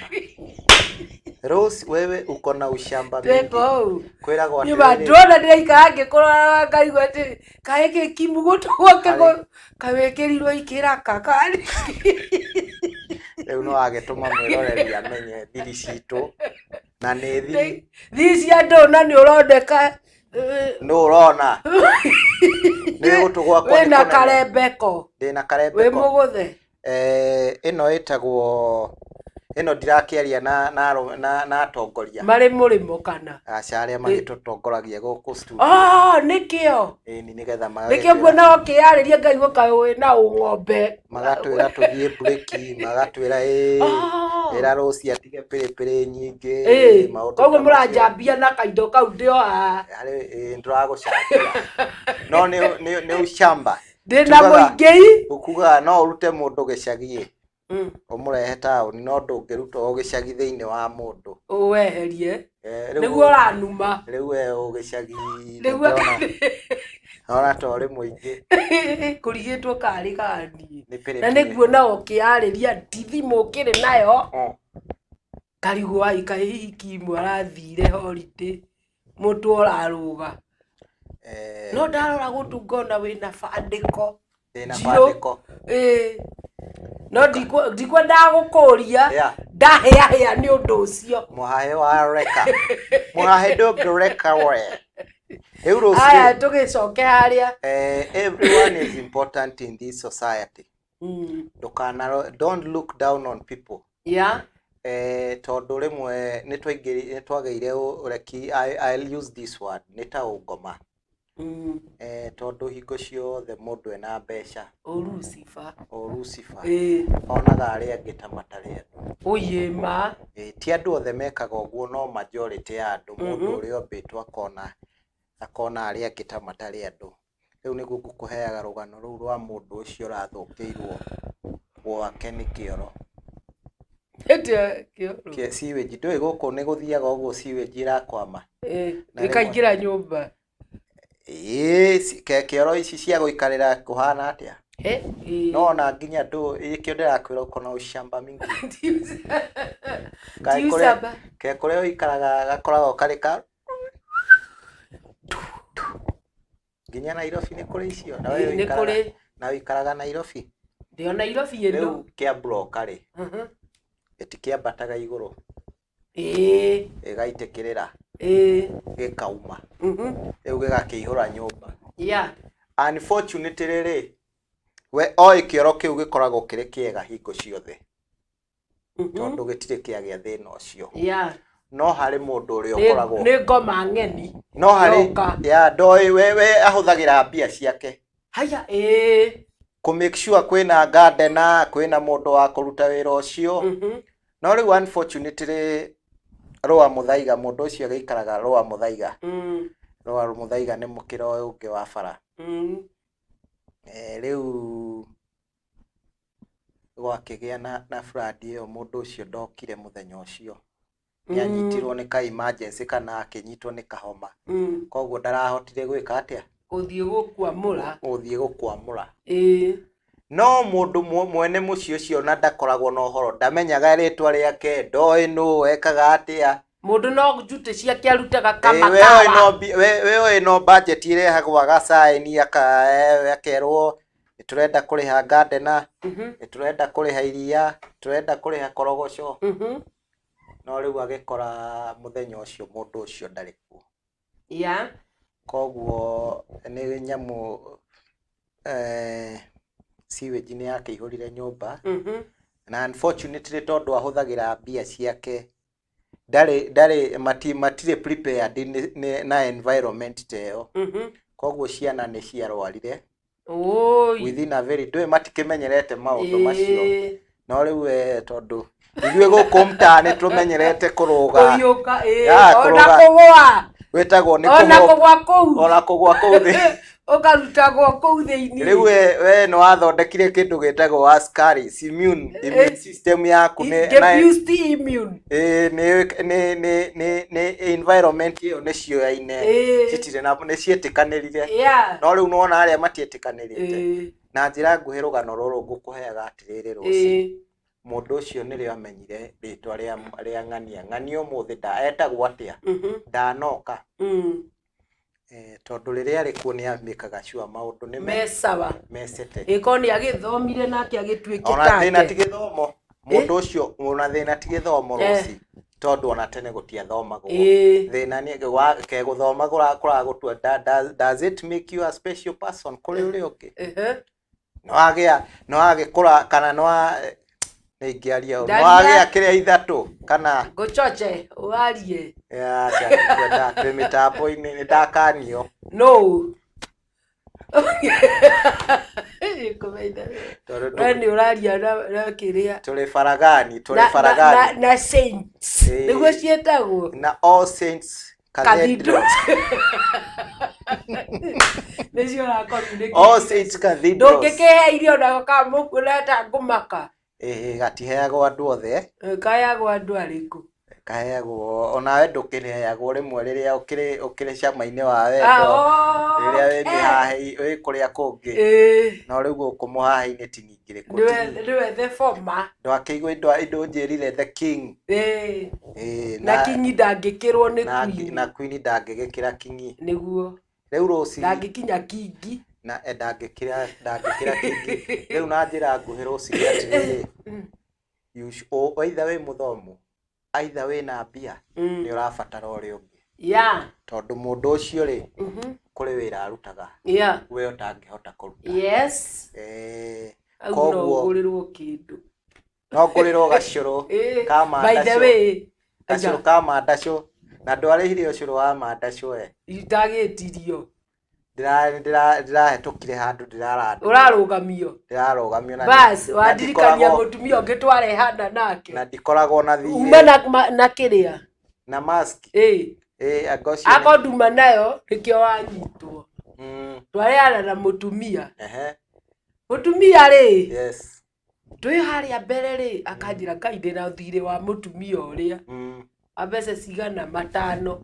Rose wewe uko na ushamba mingi. Teko. Kwiragwo Ni badona ndika ngikora ngaigwa ati kaeke kimugutu gwake kawekerirwo ikiraka kari. Rĩu no agĩtũma mwĩroreri amenye thiri citũ na nĩ thiri cia ndona nĩ ũrondeka nĩ ũrona nĩ gũtũ gwakwa wĩna karembeko ndĩna karembeko wĩ mũgũthe ĩno ĩtagwo ĩno ndirakĩaria na atongoria marĩ mũrĩmo kana aca arĩa magĩtũtongoragia gũkũ studio nĩkĩo ĩni nĩgetha nĩkĩo nguona ũkĩarĩria Ngai gũkaĩ na ũng'ombe magatwĩra tũthiĩ breaki magatwĩra ĩra Rose atige pĩrĩpĩrĩ nyingĩ koguo mũranjambia na kaindo kau ndĩo haha ndũragũcambia no nĩ ushamba ndĩna mũingĩ ũkugaga no ũrute mũndũ gĩcagi ũmũrehe taũni no ndũngĩruta o gĩcagi thĩinĩ wa mũndũ ũweherie nĩguo ũranuma rĩu we ũgĩcagi ona torĩ mũingĩ kũrigĩtwo karĩ gani na nĩguo na ũkĩarĩria ndithi mũkĩrĩ nayo karigwa ikahiki mwarathire holiday mũtu ũrarũga no ndarora gũtungona wĩna bandĩko no ndikwenda gũkũria ndahĩahĩa nĩ ũndũ ũcio mũhahe wa reka mũhahe ndũngĩreka we aya tũgĩcoke harĩa everyone is important in this society don't look down on people tondũ rĩmwe nĩ twagĩire ũreki I'll use this word nĩ ta ũngoma tondũ hingo ciothe mũndũ ena mbeca Lucifer onaga arĩa angĩ ta matarĩ andũ ũyĩma ti andũ othe mekaga ũguo no majority ya andũ mũndũ ũrĩa ombĩtwo akona arĩa angĩ ta matarĩ andũ rĩu nĩguo ngũkũheaga rũgano rũu rwa mũndũ ũcio ũrathũkĩirwo gwake nĩ kĩoro sewage ndũĩ gũkũ nĩ gũthiaga ũguo sewage ĩrakwama ĩkaingĩra nyũmba kĩoro ici cia gũikarĩra kũhana atĩa no ona nginya ndũ ĩkĩo ndĩrakwĩra ũko na ushamba mingi kũrĩa ũikaraga gakoragwo karĩ ka nginya Nairobi nĩ kũrĩ icio na ũikaraga Nairobi ndĩo Nairobi ĩno rĩu kĩa broka rĩ gĩtikĩambataga igũrũ ĩgaitĩkĩrĩra gĩkauma rĩu gĩgakĩihũra nyũmba unfortunately rĩ we oĩ kĩoro kĩu gĩkoragwo kĩrĩ kĩega hingo ciothe tondũ gĩtirĩ kĩagĩa thĩna ũcio no harĩ mũndũ ũrĩa ũkoragwo nĩ ngoma ng'eni no harĩ ndoĩ we ahũthagĩra mbia ciake haya kũ make sure kwĩna gardener kwĩna mũndũ wa kũruta wĩra ũcio no rĩu unfortunately Roa Mũthaiga mũndũ ũcio agĩikaraga Roa Mũthaiga Roa Mũthaiga nĩ mũkĩra ũngĩ wa bara rĩu gwakĩgĩa na flood ĩyo mũndũ ũcio ndokire mũthenya ũcio nĩ anyitirwo nĩ ka emergency kana akĩnyitwo nĩ kahoma koguo ndarahotire gwĩka atĩa gũthiĩ gũkwamũra no mũndũ mwene mũciĩ ũcio na ndakoragwo na ũhoro ndamenyaga rĩtwa rĩake ndoĩ nũ ekaga atĩa mũndũ no njutĩ ciake arutaga kamakawa we no budget irehagwo agacaĩni akerwo nĩtũrenda kũrĩha gardener nĩtũrenda kũrĩha iria nĩtũrenda kũrĩha korogoco no rĩu agĩkora mũthenya ũcio mũndũ ũcio ndarĩ kuo koguo nĩ nyamũ sewage nĩ yakĩihũrire nyũmba na unfortunately tondũ ahũthagĩra mbia ciake matirĩ prepared na environment teo koguo ciana nĩ ciarwarire within a very ndũĩ matikĩmenyerete maũndũ macio no rĩu tondũ ithuĩ gũkũ mtaa nĩ tũmenyerete kũrũga ona kũgũa wĩtagwo nĩ ona kũgũa kũu thĩ ũkarutagwo kũu thĩinĩ rĩu we nĩ wathondekire kĩndũ gĩtagwo askari immune system yaku nĩ environment ĩyo nĩ cioyaine nĩ ciĩtĩkanĩrire no rĩu nĩwona arĩa matiĩtĩkanĩrĩte na njĩra nguhĩ rũgano rũrũ ngũkũheaga atĩrĩrĩ Rũciũ mundu ucio nirio amenyire ritwa ria ng'ani umuthi etagwo atia ndanoka tondu riria ari kuo ni amikaga sure maundu ni mesawa mesete ikoni agithomire nake agitwikite ona thina ti githomo mundu ucio ona thina ti githomo rosi tondu ona tene gutiathomagwo thina ni ke guthoma kura gutua does it make you a special person kuri uri uki no agikura kana no Nigiaria wage akiria ithatu kana gochoche warie ya kwenda kwimitapo ini ndakanio no Wani uraria na kiria tuli faragani na saints niguo cietagwo na all saints cathedral nĩcio ũrakomire all saints cathedral ndũngĩkĩhe irio na kamũkũreta ngũmaka gatiheagwo andũ othe kaheagwo andũ arĩkũ kaheagwo onawe ndũkĩheagwo rĩmwe rĩrĩa ũkĩrĩ cama-inĩ wa wendo rĩrĩa wĩ mĩhahe wĩ kũrĩa kũngĩ no rĩu gũkũ mũhahe-inĩ ti ningĩ nĩwe the former ndwakĩigua indo njĩrire the king na king ndangĩkĩrwo nĩ queen na queen ndangĩgĩkĩra king nĩguo rĩu Rosi ndangĩkinya kingi na ndangĩkĩra kingi rĩu na njĩra nguhĩ Rosi atĩrĩrĩ either wĩ mũthomu either wĩ na mbia nĩ ũrabatara ũrĩa ũngĩ tondũ mũndũ ũcio rĩ kũrĩ wĩra arutaga we ũtangĩhota kũruta koguo ngũrĩrwo kĩndũ no ngũrĩrwo gacũrũ ka mandacũ gacũrũ ka mandacũ na ndwarĩhire ũcũrũ wa mandacũ ndagĩtirio ndĩrahetũkire handũ ũrarũgamio na bas wadirikania mũtumia ũngĩ twarehana nake na ndikoragwo na thirĩ uma na kĩrĩa na mask akonduma nayo nĩkĩo wanyitwo twarehana na mũtumia rĩ twĩ harĩa mbere rĩ akanjĩra kaindĩ na thirĩ wa mũtumia ũrĩa mbeca cigana 5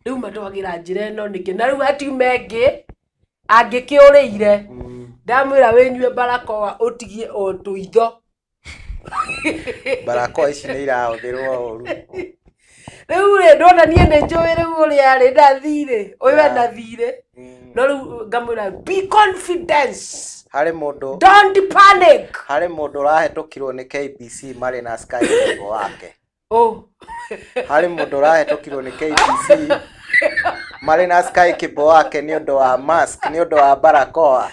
rĩu matwagira njĩra ĩno nĩkĩ na rĩu hatiume ĩngĩ angĩkĩũrĩire ndamwĩra wĩnyue barakoa ũtigie o tũitho barakoa ici nĩ irahũthĩrwo ũru rĩu rĩ ndona niĩ nĩ njũĩ rĩu ũrĩa rĩ na thirĩ ũyũ na thirĩ no rĩu ngamwĩra be confidence harĩ mũndũ don't panic harĩ mũndũ ũrahetũkirwo nĩ KBC marĩ na Sky Kebo wake harĩ mũndũ ũrahetũkirwo nĩ KBC marĩ na Sky Kebo wake nĩ ũndũ wa mask nĩ ũndũ wa barakoa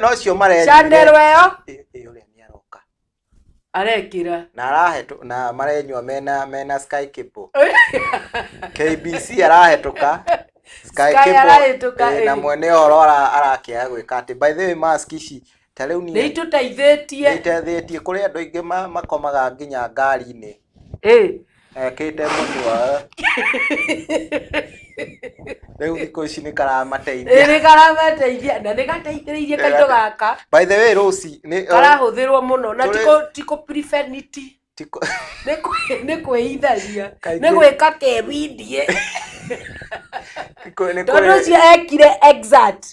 no cio marenjire Chanel weo ũrĩa nĩ aroka arekĩra na arahetũ na marenyua mena Sky Kebo KBC arahetũka Sky Kebo na mwene ũhoro arakĩaga gwĩka atĩ by the way mask ici ta rĩu nĩ itũteithĩtie kũrĩ andũ aingĩ makomaga nginya ngari-inĩ kĩte mũnua rĩu thikũ ici nĩ karamateithia na nĩ gateithĩrĩirie kaitũ gaka by the way Rosi karahũthĩrwo mũno na tiko prevenity nĩ kwĩitharia nĩ gwĩka kebindie tondũ ũcio ekire exact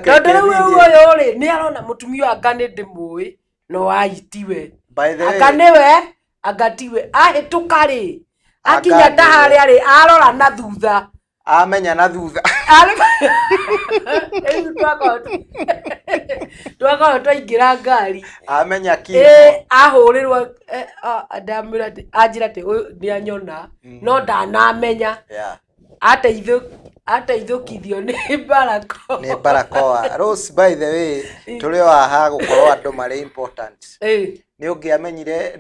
tondũ rĩu ũyũ rĩ nĩ arona mũtumia anga nĩ ndĩmũĩ no aitiwe anga nĩwe anga tiwe ahĩtũka rĩ akinya ta harĩa rĩ arora na thutha amenya na thutha twakorwo twaingĩra ngari amenya kingi ahũrĩrwo ndamwĩra anjĩra atĩ ũyũ nĩ anyona no ndanamenya ateithũkithio nĩ barakoa Rose by the way tũrĩ haha gũkorwo andũ marĩ important nĩ ũngĩamenyire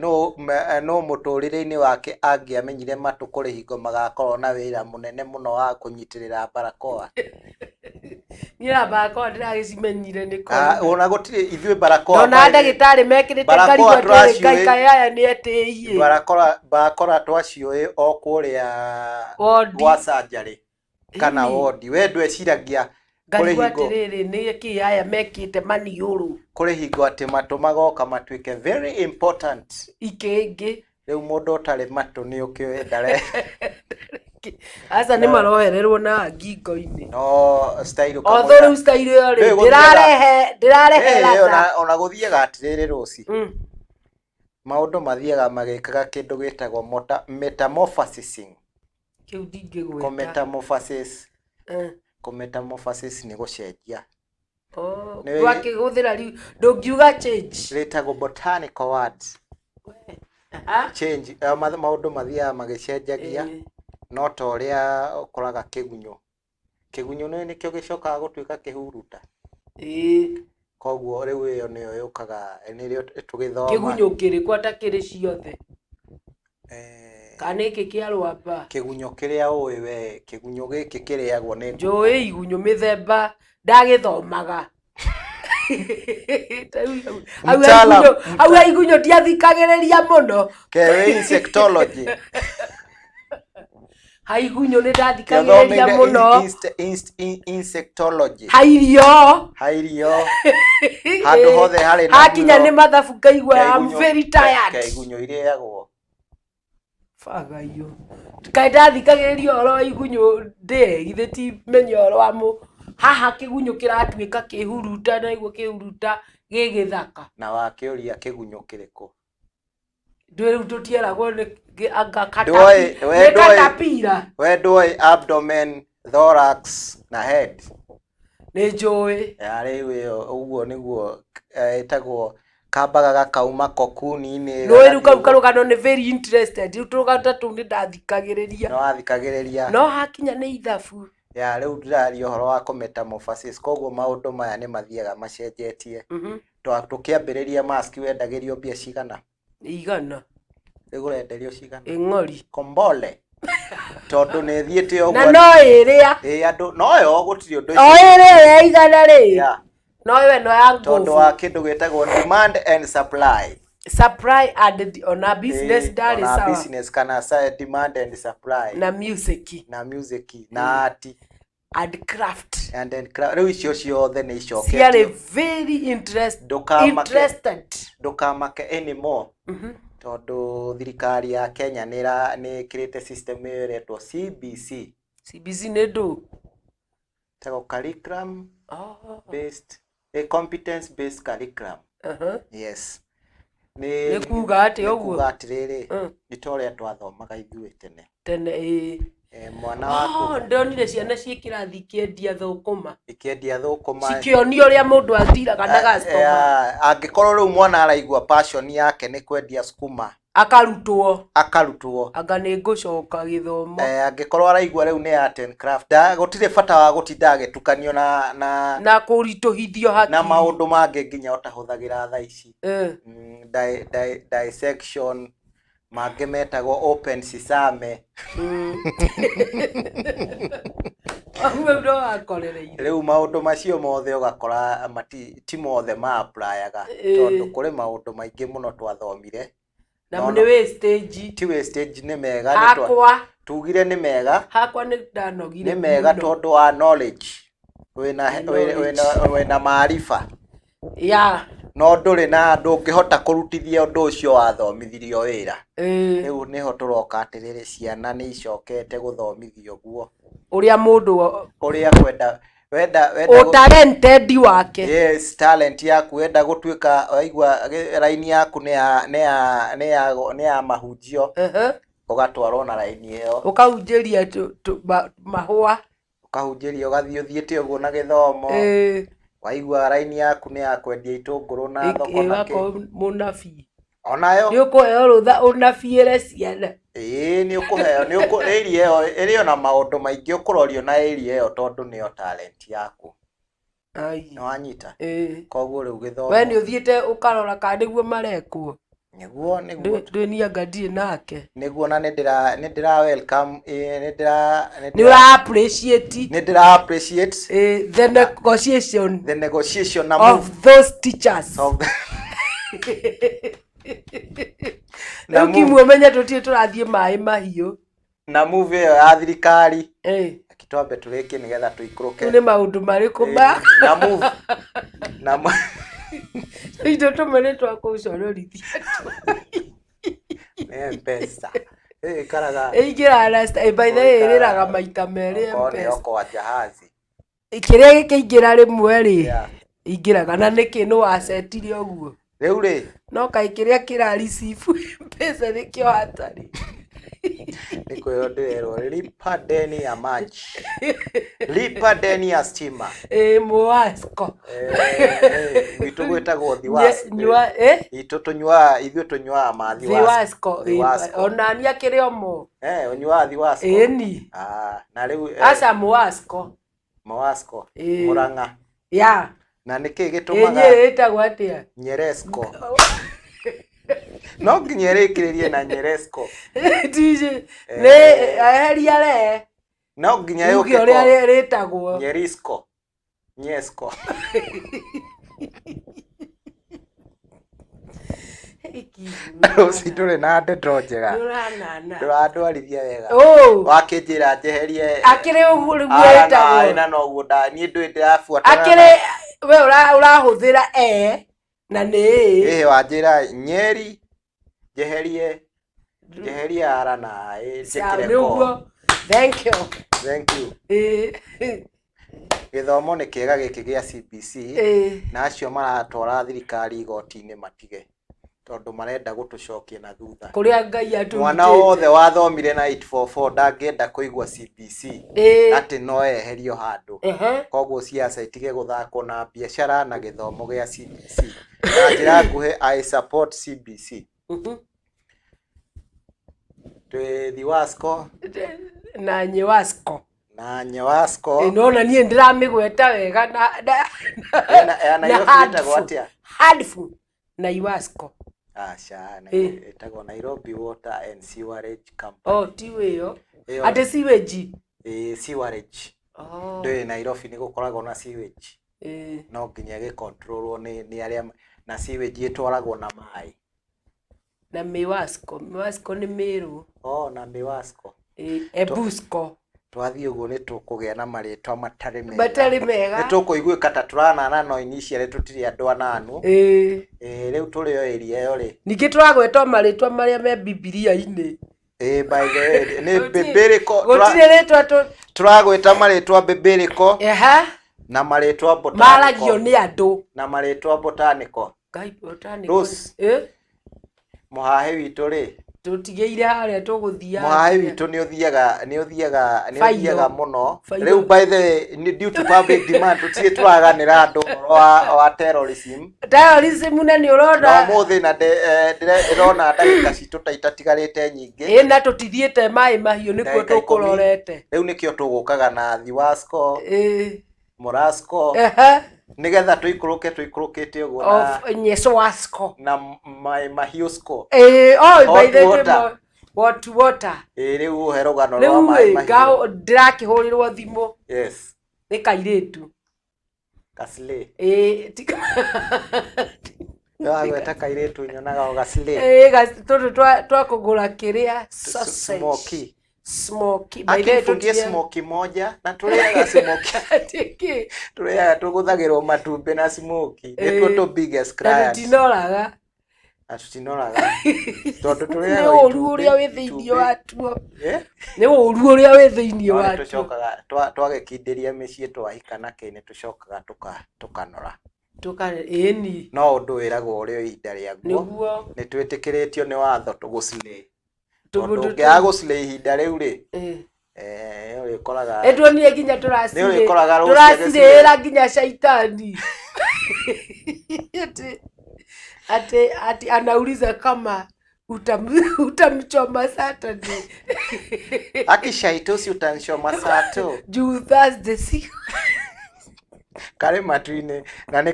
no mũtũrĩre-inĩ wake angĩamenyire matũ kũrĩ hingo magakorwo na wĩra mũnene mũno wa kũnyitĩrĩra barakoa niĩ barakoa ndĩragĩcimenyire nĩ ona gũtirĩ ithuĩ barakoa na ndagĩtarĩ mekĩrĩte karigũ atĩ aya nĩ etĩiĩ barakora twaciũĩ o kũrĩa gwa surgery kana wodi we ndweciragia kũrĩ hingo atĩrĩrĩ nĩ kĩ aya mekĩte maniũrũ kũrĩ hingo atĩ matũ magoka matuĩke very important ikĩngĩ rĩu mũndũ ũtarĩ matũ nĩ ũkĩoĩ ndare aca nĩ marohererwo na ngingo-inĩ no style kamwe rĩu style ĩyo rĩ ndĩrarehe ona gũthiaga atĩrĩrĩ Rosi maundu mathiaga magikaga kindu gitagwo metamorphosing. Kiu ndingĩgwĩta. Metamorphosis ni gucenjia. Wakĩhũthĩra riu ndũngiuga change. Ritagwo botanical words. Change maundu mathiaga magicenjagia no ta ũrĩa ũkoraga kĩgunyũ. Kĩgunyũ nĩkĩo gĩcokaga gũtuĩka kĩhuruta. Koguo rĩu ĩyo nĩyo yũkaga nĩrĩo tũgĩthoma. Kĩgunyũ kĩrĩkũ atakĩrĩ ciothe? Kana gĩkĩ kĩa rwamba? Kĩgunyũ kĩrĩa ũĩ we, kĩgunyũ gĩkĩ kĩrĩagwo nĩ njũĩ igunyũ mĩthemba ndagĩthomaga. Hau igunyũ ndiathikagĩrĩria mũno. Ke insectology. Haigunyũ nĩ ndathikagĩrĩria mũno. Insectology. Hairio. Handũ hothe harĩ na hakinya nĩ mathabu ngaigua I'm very tired. Ke igunyũ irĩagwo. Fagayo. Kaĩ ndathikagĩrĩria ũhoro wa igunyũ ndĩ githĩ ti menye ũhoro wa haha kĩgunyũ kĩratuĩka kĩhuruta na iguo kĩhuruta gĩgĩthaka. Na wakĩũria kĩgunyũ kĩrĩkũ? Rĩu tũtieragwo nĩ caterpillar. We ndũĩ abdomen, thorax na head? Nĩ njũĩ. Rĩu ĩyo ũguo nĩguo ĩtagwo kambaga gakauma kokuni-inĩ. Rĩu karũgano nĩ very interested. Rĩu tũrũgano tũu nĩ ndathikagĩrĩria. No wathikagĩrĩria. No hakinya nĩ ithabu. Rĩu ndĩraria ũhoro wa metamorphosis. Koguo maũndũ maya nĩ mathiaga macenjetie. Tũkĩambĩrĩria mask wendagĩrio mbia cigana? Igana. Rĩu ũrenderio cigana? Ng'ori. Kombole. Tondũ nĩ thiĩte ũguo. Na no ĩrĩa. Andũ no yo gũtirĩ ũndũ ũcio. O ĩrĩa igana rĩ. No we no ya nguvu. Tondũ wa kĩndũ gĩtagwo demand and supply. Supply and on a business that is our business kana demand and supply. Na music. Na art. And craft. Rĩu icio ciothe nĩ icoketio. Ciarĩ very interested. Ndũkamake anymore. Tondũ thirikari ya Kenya nĩ ĩkĩrĩte system ĩyo ĩretwo CBC. CBC nĩ ndũ? Tago curriculum based, competence based curriculum. Yes. Nĩ kuga atĩ ũguo? Kuga atĩrĩrĩ, nĩ ta ũrĩa twathomaga ithuĩ tene. Tene mwana waku. Ndonire ciana ciĩkĩrathi ikĩendia thũkũma. Ikĩendia thũkũma. Cikĩonio ũrĩa mũndũ athiraga na customer. Angĩkorwo rĩu mwana araigua passion yake nĩ kwendia sukuma. Akarutwo. Anga nĩ ngũcoka gĩthomo. Angĩkorwo araigua rĩu nĩ art and craft. Gũtirĩ bata wa gũtinda agĩtukanio na kũritũhithio hakiri. Na maũndũ mangĩ nginya ũtahũthagĩra thaa ici. Dissection mangĩ metagwo open sesame. Rĩu maũndũ macio mothe ũgakora ti mothe ma applyaga tondũ kũrĩ maũndũ maingĩ mũno twathomire. Na nĩ wastage. Ti wastage nĩ mega nĩ tugire nĩ mega. Hakwa nĩ ndanogire. Nĩ mega tondũ wa knowledge. Wĩna maarifa. No ndũrĩ na ndũngĩhota kũrutithia ũndũ ũcio wathomithirio wĩra. Rĩu nĩho tũroka atĩrĩrĩ ciana nĩ icokete gũthomithio guo. Ũrĩa mũndũ ũrĩa wenda talented wake. Yes, talent yaku wenda gũtuĩka waigua line yaku nĩ ya mahunjio. Ũgatwarwo na line ĩyo. Ũkahunjĩria mahũa. Ũkahunjĩria ũgathiĩ ũthiĩte ũguo na gĩthomo. Waigua line yaku nĩ ya kwendia itũngũrũ na thoko na kĩ. Mũnabii. Onayo. Nĩ ũkũheo rũtha ũnabiĩre ciana. Nĩ ũkũheo area ĩyo ĩrĩ na maũndũ maingĩ ũkũrorio na area ĩyo tondũ nĩyo talent yaku. Nĩ wanyita. Koguo rĩu gĩthomo. We nĩ ũthiĩte ũkarora kana nĩguo marekwo. Nĩguo ndĩnia ngathiĩ nake. Nĩguo na nĩ ndĩra welcome nĩ ũra appreciate. Nĩ ndĩra appreciate the negotiation of those teachers. Na kimwe menya tũtie tũrathiĩ maĩ mahiũ. Na move ĩyo ya thirikari. Akitwambe tũrĩkie nĩgetha tũikũrũke. Nĩ maũndũ marĩkũ ba? Na move. Ito tumene twakũcororithia. Mpesa. Karaga. Ĩingĩra last by the way ĩrĩraga maita merĩ Mpesa. Kwa jahazi. Kĩrĩa gĩkĩingĩra rĩmwe rĩ. Ingĩraga na nĩkĩ nĩ wacetire ũguo. Rĩu rĩ no kaĩ kĩrĩa kĩra receive mbeca nĩkĩo hatarĩ. nĩkwĩrwo ndĩrerwo lipa deni ya maji, lipa deni ya stima. Muasco Gwitũ gwĩtagwo Thiwasco. Itũ tũnyuaga ma Thiwasco. Ona niĩ akĩrĩ omo. Ũnyuaga Thiwasco. Ĩni. Na rĩu aca Muasco. Muasco Mũrang'a. Ya. Na nĩkĩ gĩtũmaga ĩtagwo atĩa? Nyeresco. No nginya ĩrĩkĩrĩrie na Nyeresco. Tije nĩ aheria re. No nginya yũke ũrĩa rĩtagwo Nyerisco. Nyesco. Rũciũ ndũrĩ na ndeto njega. Ndũrandwarithia wega. Wakĩnjĩra njeherie. Akĩrĩ ũguo rĩu wĩtagwo. Na noguo niĩ ndũĩ ndĩrabuata. Akĩrĩ we ũrahũthĩra na nĩ. Wanjĩra Nyeri njeherie ara na njĩkĩre ko. Thank you. Thank you. Gĩthomo nĩ kĩega gĩkĩ gĩa CBC na acio maratwara thirikari igoti-inĩ matige tondũ marenda gũtũcokia na thutha. Kũrĩa Ngai atũrutĩte. Mwana wothe wathomire na 844 ndangĩenda kũigua CBC atĩ no eherio handũ. Koguo siasa itige gũthakwo na biacara na gĩthomo gĩa CBC. Na njĩra nguhĩ I support CBC. Twĩ Thiwasco na Nyewasco. Na Nyewasco. Nona niĩ ndĩramĩgweta wega na ĩtagwo atĩa? Handful na Iwasco. Aca ĩtagwo Nairobi Water and Sewerage Company. Ti wĩyo atĩ sewage. Sewerage. Ndũĩ Nairobi nĩ gũkoragwo na sewage. No nginya gĩcontrolwo nĩ arĩa na sewage ĩtwaragwo na maĩ. Na Miwasco nĩ Meru. Na Miwasco. Ebusco. Twathiĩ ũguo nĩ tũkũgĩa na marĩtwa matarĩ mega. Nĩ tũkũiguĩka ta tũranana no initially tũtirĩ andũ ananu. Rĩu tũrĩ o area ĩyo rĩ. Ningĩ tũragwetwo marĩtwa marĩa me Bibilia-inĩ. By the way nĩ biblical. Gũtirĩ rĩtwa tũragweta marĩtwa biblical. Na marĩtwa botanical. Maragio nĩ andũ. Na marĩtwa botanical. Ngai botanical. Mũhahe witũ rĩ. Tũtigĩire harĩa tũgũthiaga. Mũhahe witũ nĩ ũthiaga mũno. Rĩu by the way due to public demand tũtirĩ tũraganĩra andũ wa terrorism. Terrorism na nĩ ũrona. Ũmũthĩ na ndĩrona ndagĩka citũ ta itatigarĩte nyingĩ. Na tũtithiĩte maĩ mahiũ nĩkuo tũkũrorete. Rĩu nĩkĩo tũgũkaga na Thiwasco. Morasco. Nigetha tũikũrũkĩte ũguo na Nyeswasco na Mahiusco. By the way water. Rĩu ũhe rũgano rwa maĩ mahiũ. Ndĩrakĩhũrĩrwo thimũ. Yes. Nĩ kairĩtu. Gasle. Wagweta kairĩtu nyonaga o Gasle. Tũtũ twakũgũra kĩrĩa sausage. Smoky. Akifungia smoky moja na tũrĩaga smoky. Tũrĩaga tũgũthagĩrwo matumbĩ na smoky. Nĩtuo tũ biggest clients. Tutinoraga. Tondũ tũrĩaga nĩ ũru ũrĩa wĩ thĩinĩ watuo. Nĩ ũru ũrĩa wĩ thĩinĩ watuo. Tũcokaga twagĩkindĩria mĩciĩ twahika na kĩ nĩ tũcokaga tũkanora. Ĩni. No ũndũ wĩragwo ũrĩ o ihinda rĩaguo. Nĩ twĩtĩkĩrĩtio nĩ watho tũgũcilĩ. Tũngĩaga gũcilĩ ihinda rĩu rĩ. Ũrĩkoraga. Nĩ nginya tũracirĩra nginya shaitani. Ati anauliza kama utamchoma Saturday. Akishaito si utanchoma Sato. Juu Thursday si. Kare matu-inĩ na nĩ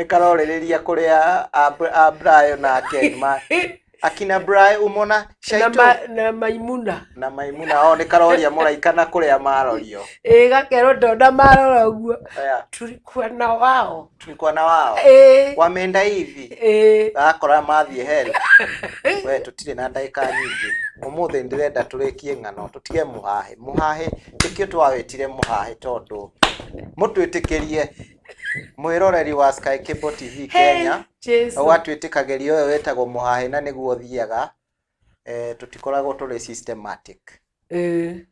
karorĩrĩria kũrĩa Brian na Kenma. Akina Brian umona shaito na Maimuna nĩ karoria mũraika na kũrĩa marorio. Gakero ndona marora ũguo. Tulikuwa na wao. Wameenda hivi. Akora mathiĩ hell. We tutirĩ na ndagĩka nyingĩ. Ũmũthĩ ndĩrenda tũrĩkie ng'ano tũtige mũhahe tikio twawĩtire mũhahe tondũ mũtwĩtĩkĩrie mwĩroreri wa Sky Cable TV Kenya. Watwĩtĩkagĩria ũyũ wĩtagwo mũhahe na nĩguo thiaga. Tũtikoragwo tũrĩ systematic.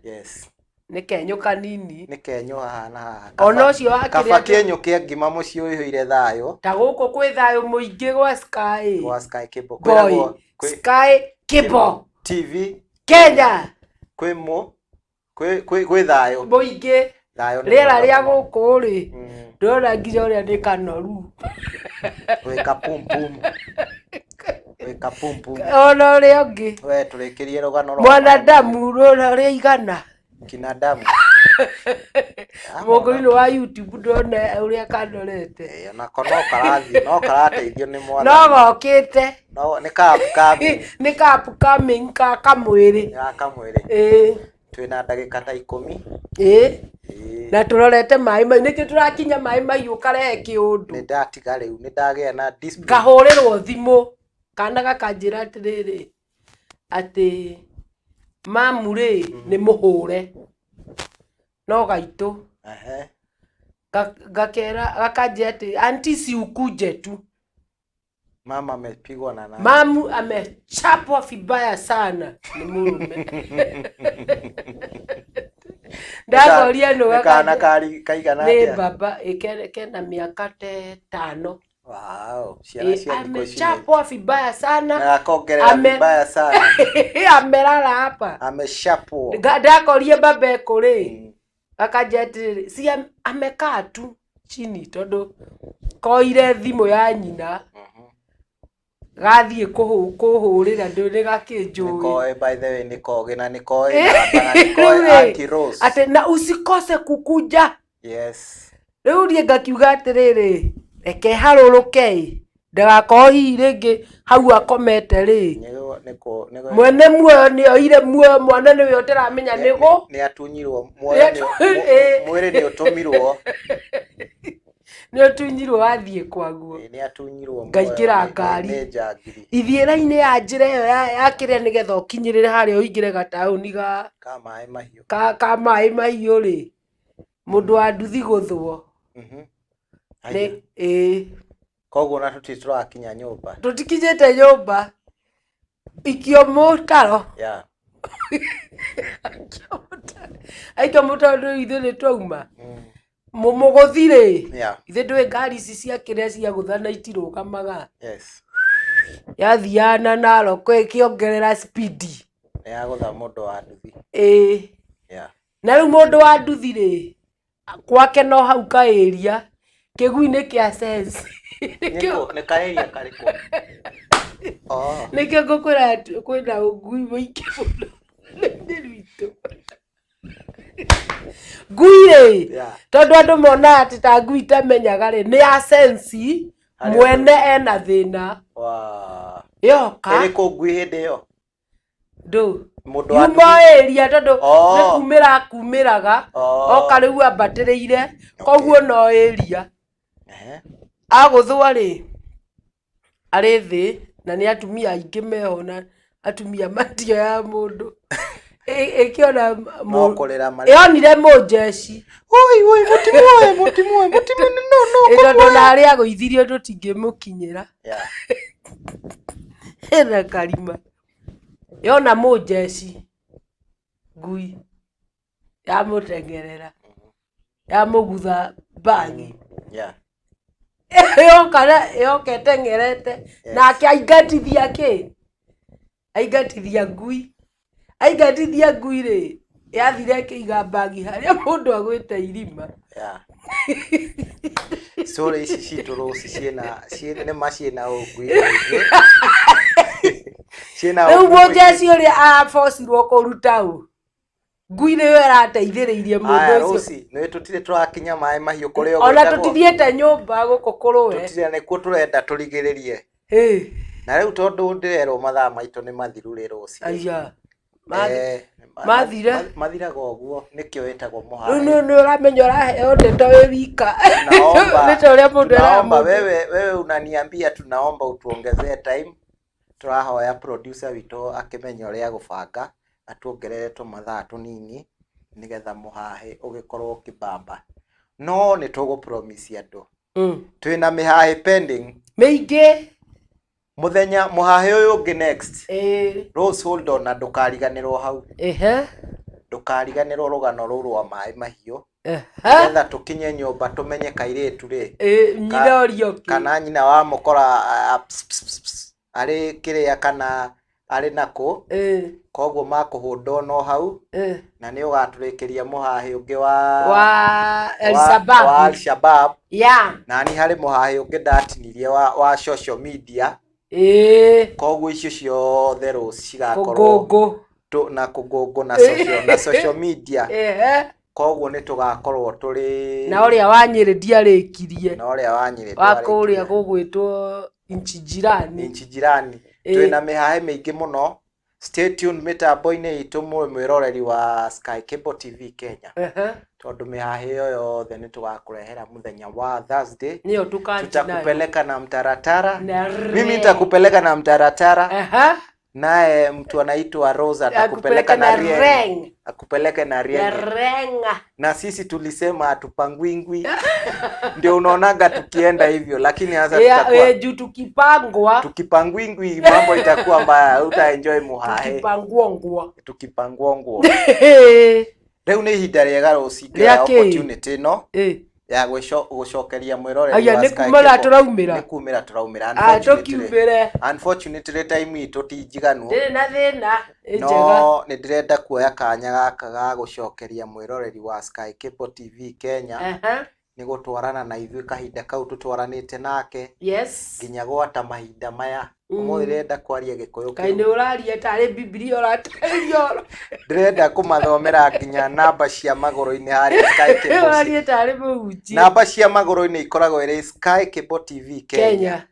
Yes. nĩ kenyũ kanini nĩ kenyũ hahana haha ona ũcio wa kaba kenyũ kĩa ngima mũciĩ ũihũire thayũ ta gũkũ kwĩ thayũ mũingĩ gwa Sky Cable boy Sky Cable TV Kenya kwĩ thayũ mũingĩ rĩera rĩa gũkũ rĩ ndona nginya ũrĩa nĩ kanoru wĩka pum pum ona ũrĩa ũngĩ we tũrĩkĩrie rũgano rwa mwanadamu rũrĩa igana kinadamu mũngũinĩ wa YouTube ndona ũrĩa kanorete onako no karateithio nĩ mwana no gokĩte nĩ kapu coming ka kamwĩrĩ twĩna ndagĩka ta 10 na tũrorete maĩ mai nĩkĩ tũrakinya maĩ mai ũkarehe kĩũndũ nĩ ndatiga rĩu nĩ ndagĩa na display ngahũrĩrwo thimũ kana gakanjĩra atĩrĩrĩ atĩ mamu rĩ nĩ mũhũre no gaitũ gakanjĩra atĩ anti si ukuje tu mama amepigwa na nani mamu amechapwa vibaya sana ni murume ndagoria no kana kaigana atia ni baba kena miaka 5 wow ciana cia amechapwa vibaya sana na akongerera vibaya sana amelala hapa ameshapwa ndagoria baba kuri akajeti si amekaa tu chini tondu koire thimu ya nyina gathie kuhurira nduri gakĩnjũĩ nikoe by the way nikoge na nikoe Auntie Rose ate na usikose kukuja yes riu rie ngakiuga atiriri reke harũrũke ndagakohi rĩngĩ hau akomete rĩ mwene muoyo nĩ oire muoyo mwana nĩwe ũtaramenya nĩgũ nĩ atunyirwo mwĩrĩ nĩ ũtũmirwo nĩ ũtunyirwo wathiĩ kwaguo nĩ atunyirwo ngaingĩra ngari ithiĩra-inĩ ya njĩra ĩyo ya kĩrĩa nĩgetha ũkinyĩrĩre harĩa ũingĩre gataũni ka maĩ mahiũ rĩ mũndũ wa nduthi gũthwo koguo na tũtirakinya nyũmba tũtikinyĩte nyũmba ikio mũtaro aikio mũtaro ithuĩ nĩ twauma mũgũthirĩ ithuĩ ndũĩ ngari ici cia kĩrĩa cia gũthana itirũgamaga yathiana na Narok ĩkĩongerera speed yagũtha mũndũ wa nduthi na rĩu mũndũ wa nduthi rĩ gwake no hau kaĩria kĩgui-inĩ kĩa sense nĩ kaĩria karĩkũ nĩkĩo ngũkwĩra kwĩna ngui mũingĩ mũno nĩ rwitũ ngui rĩ tondũ andũ monaga atĩ ta ngui itamenyaga rĩ nĩ ya sense mwene ena thĩna yoka ĩrĩkũ ngui hĩndĩ ĩyo yuma ĩria tondũ nĩ kumĩra kumĩraga oka rĩu ambatĩrĩire koguo no ĩria agũthwa rĩ arĩ thĩ na nĩ atumia aingĩ meho na atumia matio ya mũndũ ĩkĩona yonire mũjeci mũtimwoe tondũ narĩ agũithirio tũtingĩmũkinyĩra ĩna karima yona mũjeci ngui yamũtengerera yamũgutha bangi yoka ĩtengerete nake aingatithia aingatithia ngui rĩ yathire kĩiga bangi harĩa mũndũ agwĩte irima story ici citũ Rose ciĩna ũngui rĩu mũjeci ũrĩa abocirwo kũruta ngui nĩyo ĩrateithĩrĩirie mũndũ ũcio nĩ tũtirĩ tũrakinya maĩ mahiũ kũrĩa ona tũtithiĩte nyũmba gũkũ kũrũwe tũtirĩ nĩkuo tũrenda tũrigĩrĩrie na rĩu tondũ ndĩrerwo mathaa maitũ nĩ mathiru rĩ Rose mathiraga ũguo nĩkĩo wĩtagwo mũhahe rĩu nĩ ũramenya ũraheo ndeto wĩ wika nĩ ta ũrĩa mũndũ naomba wewe unaniambia tunaomba utuongezee time turahoya producer witũ akĩmenya ũrĩa gũbanga atuongerere tũmathaa tũnini nĩgetha mũhahe ũgĩkorwo ũkĩbamba no nĩ tũgũ-promise andũ twĩna mĩhahe pending mĩingĩ mũthenya mũhahe ũyũ ũngĩ next Rose hold on na ndũkariganĩrwo hau ndukariganirwo rugano ruru wa mai mahiũ ngetha tukinye nyumba tumenye kairitu ri nyina orioki kana nyina wa mukora ari kiria kana ari nako koguo makuhunda no hau na ni ugaturikiria muhahi ungi wa Al-Shabab na ni hari muhahi ungi ndatinirie wa social media koguo icio ciothe ruci cigakorwo na kugongo na social media koguo ni tugakorwo turi na uria wanyire ndiarikirie na uria wanyire wakuria gugwitwo inchi jirani twina mihahe mingi muno. Stay tuned mitambo-ini itu mwiroreri wa Sky Cable TV Kenya tondu mihahe yo yothe ni tugakurehera muthenya wa Thursday. Niyo tutakupeleka na mtaratara mimi nitakupeleka na mtaratara naye mtu anaitwa Rosa atakupeleka na Rieng akupeleke na Rieng na sisi tulisema hatupangwingwi ndio unaonaga tukienda hivyo lakini sasa tutakuwa juu tukipangwingwi mambo itakuwa mbaya utaenjoy muhahe tukipangwongwo leo ni ihinda riega rucingira opportunity no ya gucokeria mwiroreri wa Sky Cable nikumira turaumira unfortunately time itu tijiganu na thina no ni ndirenda kuoya kanya gaka ga gucokeria mwiroreri wa Sky Cable TV Kenya ni gutwarana na ithuĩ kahinda kau tutwaranite nake nginya gwata mahinda maya umwirenda kwaria gikuyu kaini uraria tari Biblia uratario ndirenda kumathomera nginya namba cia magoro-ini hari Sky Cable uraria tari muhuti namba cia magoro-ini ikoragwo iri Sky Cable TV Kenya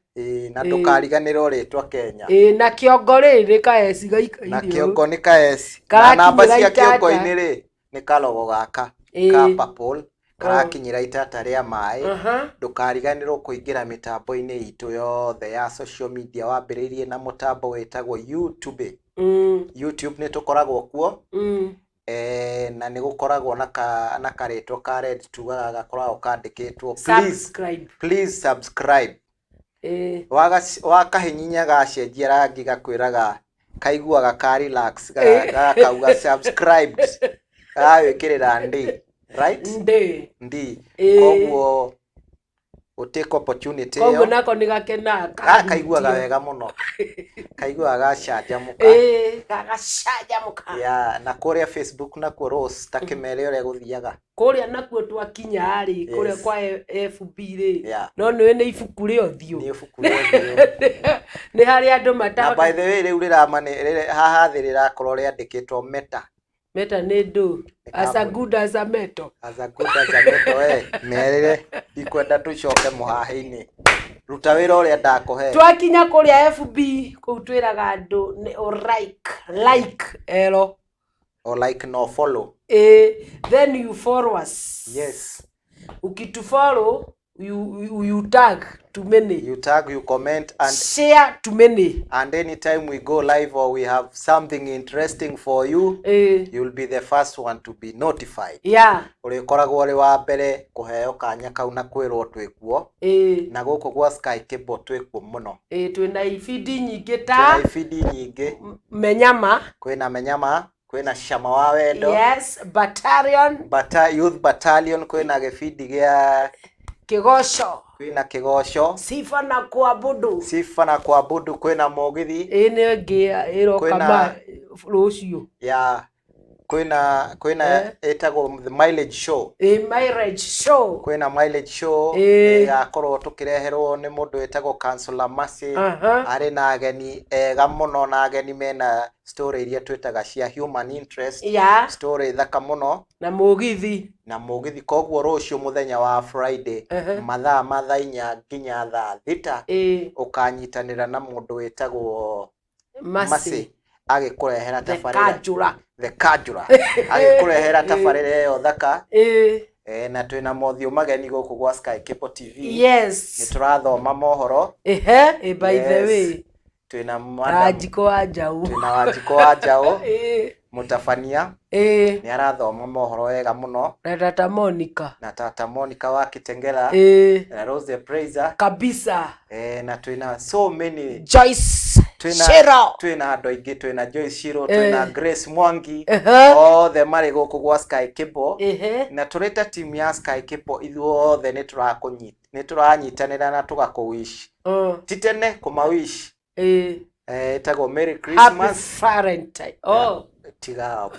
na ndukariganirwo ritwa Kenya na kiongo riri kaesi gaikaire na kiongo ni kaesi na namba cia kiongo-ini ri ni kalogo gaka ka purple karakinyira itata ria mai ndukariganirwo kuingira mitambo-ini itu yothe ya social media wambiriirie na mutambo wetagwo YouTube YouTube ni tukoragwo kuo na ni gukoragwo na karetwo ka red tugaga gakoragwo kandikitwo please subscribe wakahinyinya gacenjia rangi gakwiraga kaiguaga ka relax gakauga subscribed gawikirira ndi right ndi koguo utake opportunity yo koguo nako ni gakena kaiguaga wega muno kaiguaga gacanjamuka gagacanjamuka na kuria Facebook nakuo Rose takimere uria guthiaga kuria nakuo twakinya ari kuria kwa FB ri no ni ibuku ri othio ni hari andu mata by the way riu haha thi rirakorwo riandikitwo Meta ni ndu as good as a metal merire ikwenda tucoke muhahe-ini ruta wira uria ndakuhe twakinya kuria FB kuu twiraga andu ni like ero or like no follow then you follow us ukitu-follow you tag to many, you comment and share to many, and anytime we go live or we have something interesting for you you'll be the first one to be notified urikoragwo uri wa mbere kuheo kanya kau na kwirwo twikuo na guku gwa Sky Cable twikuo muno twina ifidi nyingi menyama kwina shama wa wendo youth battalion kwina gifidi gia kwina kigosho sifa na kuabudu kwina mogithi ine ngia iroka rucio kwina etagwo the mileage show kwina mileage show yakorwo tukireherwo ni mundu etagwo Councillor Mercy ari na ageni ega muno na ageni mena story iria twetaga cia human interest story thaka muno na mugithi koguo rucio muthenya wa Friday mathaa inya nginya thaa thita ukanyitanira na mundu etagwo Mercy agikurehera tabarira the Kajura agikurehera tabarira yo thaka na twina mothio mageni guku gwa Sky Cable TV ni turathoma mohoro by the way twina Wanjiko wa Njau mutabania ni arathoma mohoro wega muno na Tata Monica wa Kitengela na Rose Praiser kabisa na twina so many twina andu aingi twina Joyce Shiro twina Grace Mwangi othe mari guku gwa Sky Kibo na tureta team ya Sky Kibo ithuothe ni turanyitanira na tugakuwish titene kumawish itago Merry Christmas Happy Valentine tiga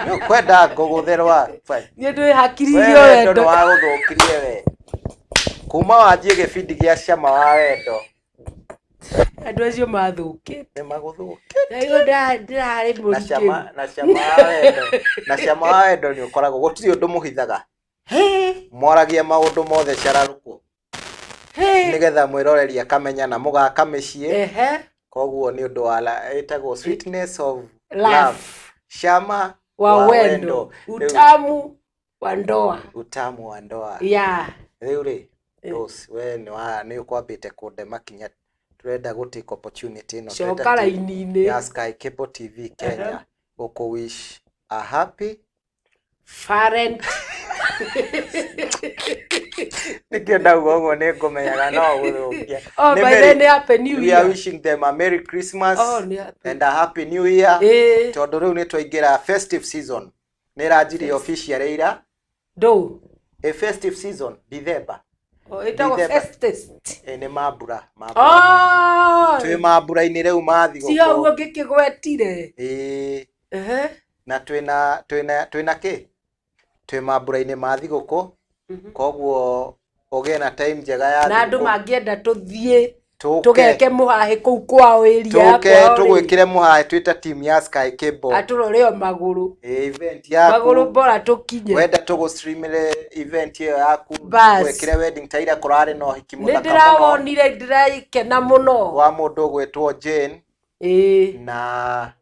no kwenda ngugutherwa ni ndu hakiririo wendo wa guthukirie we kuma wanjie gibindi gia cama wa wendo andu acio mathukite ni maguthukite igo ndirari mũingĩ na cama wa wendo ni ukoragwo gutiri undu muhithaga mwaragia maundu mothe cararuku nigetha mwiroreria kamenya na mugaka mĩciĩ koguo ni undu wa itagwo sweetness of love cama wa wendo utamu wa ndoa riu ri Rose we ni ukwambite kundema kinya turenda go take opportunity no coka raini-inĩ ya Sky Kibo TV Kenya guku wish a happy Valentine nikienda ugo ni ngumenyaga no guthukia by the way happy new year we are wishing them a Merry Christmas and a happy new year tondu riu ni twaingira festive season ni ranjiri official ira a festive season December itago festest ni mambura twi mambura-ini riu mathi si hau ngikigwetire na twina ki twi mambura-ini mathi guku koguo ugie na time njega ya na andu mangienda tuthie tugeke muhahe kuu kwao area yakwa tugwikire muhahe twita team ya Sky Kibo aturoreo maguru event yaku maguru bora tukinye wenda tugu streamire event hiyo yaku gwikire wedding taira kurari no hikimuna kamono ndirawonire ndiraikena muno wa mundu gwetwo Jane na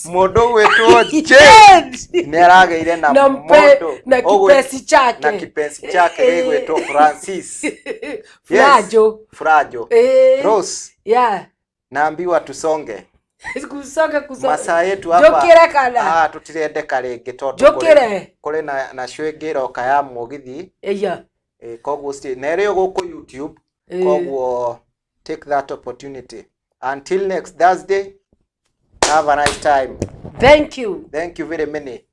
mundu gwetwo Jane ni arageire na mundu na kipenzi chake gwetwo Francis Frajo Rose naambiwa tusonge masaa yetu hapa tutirendeka ringi tondu kuri na shwegiro kaya mugithi koguo na rio guku YouTube koguo take that opportunity. Until next Thursday, have a nice time. Thank you very many.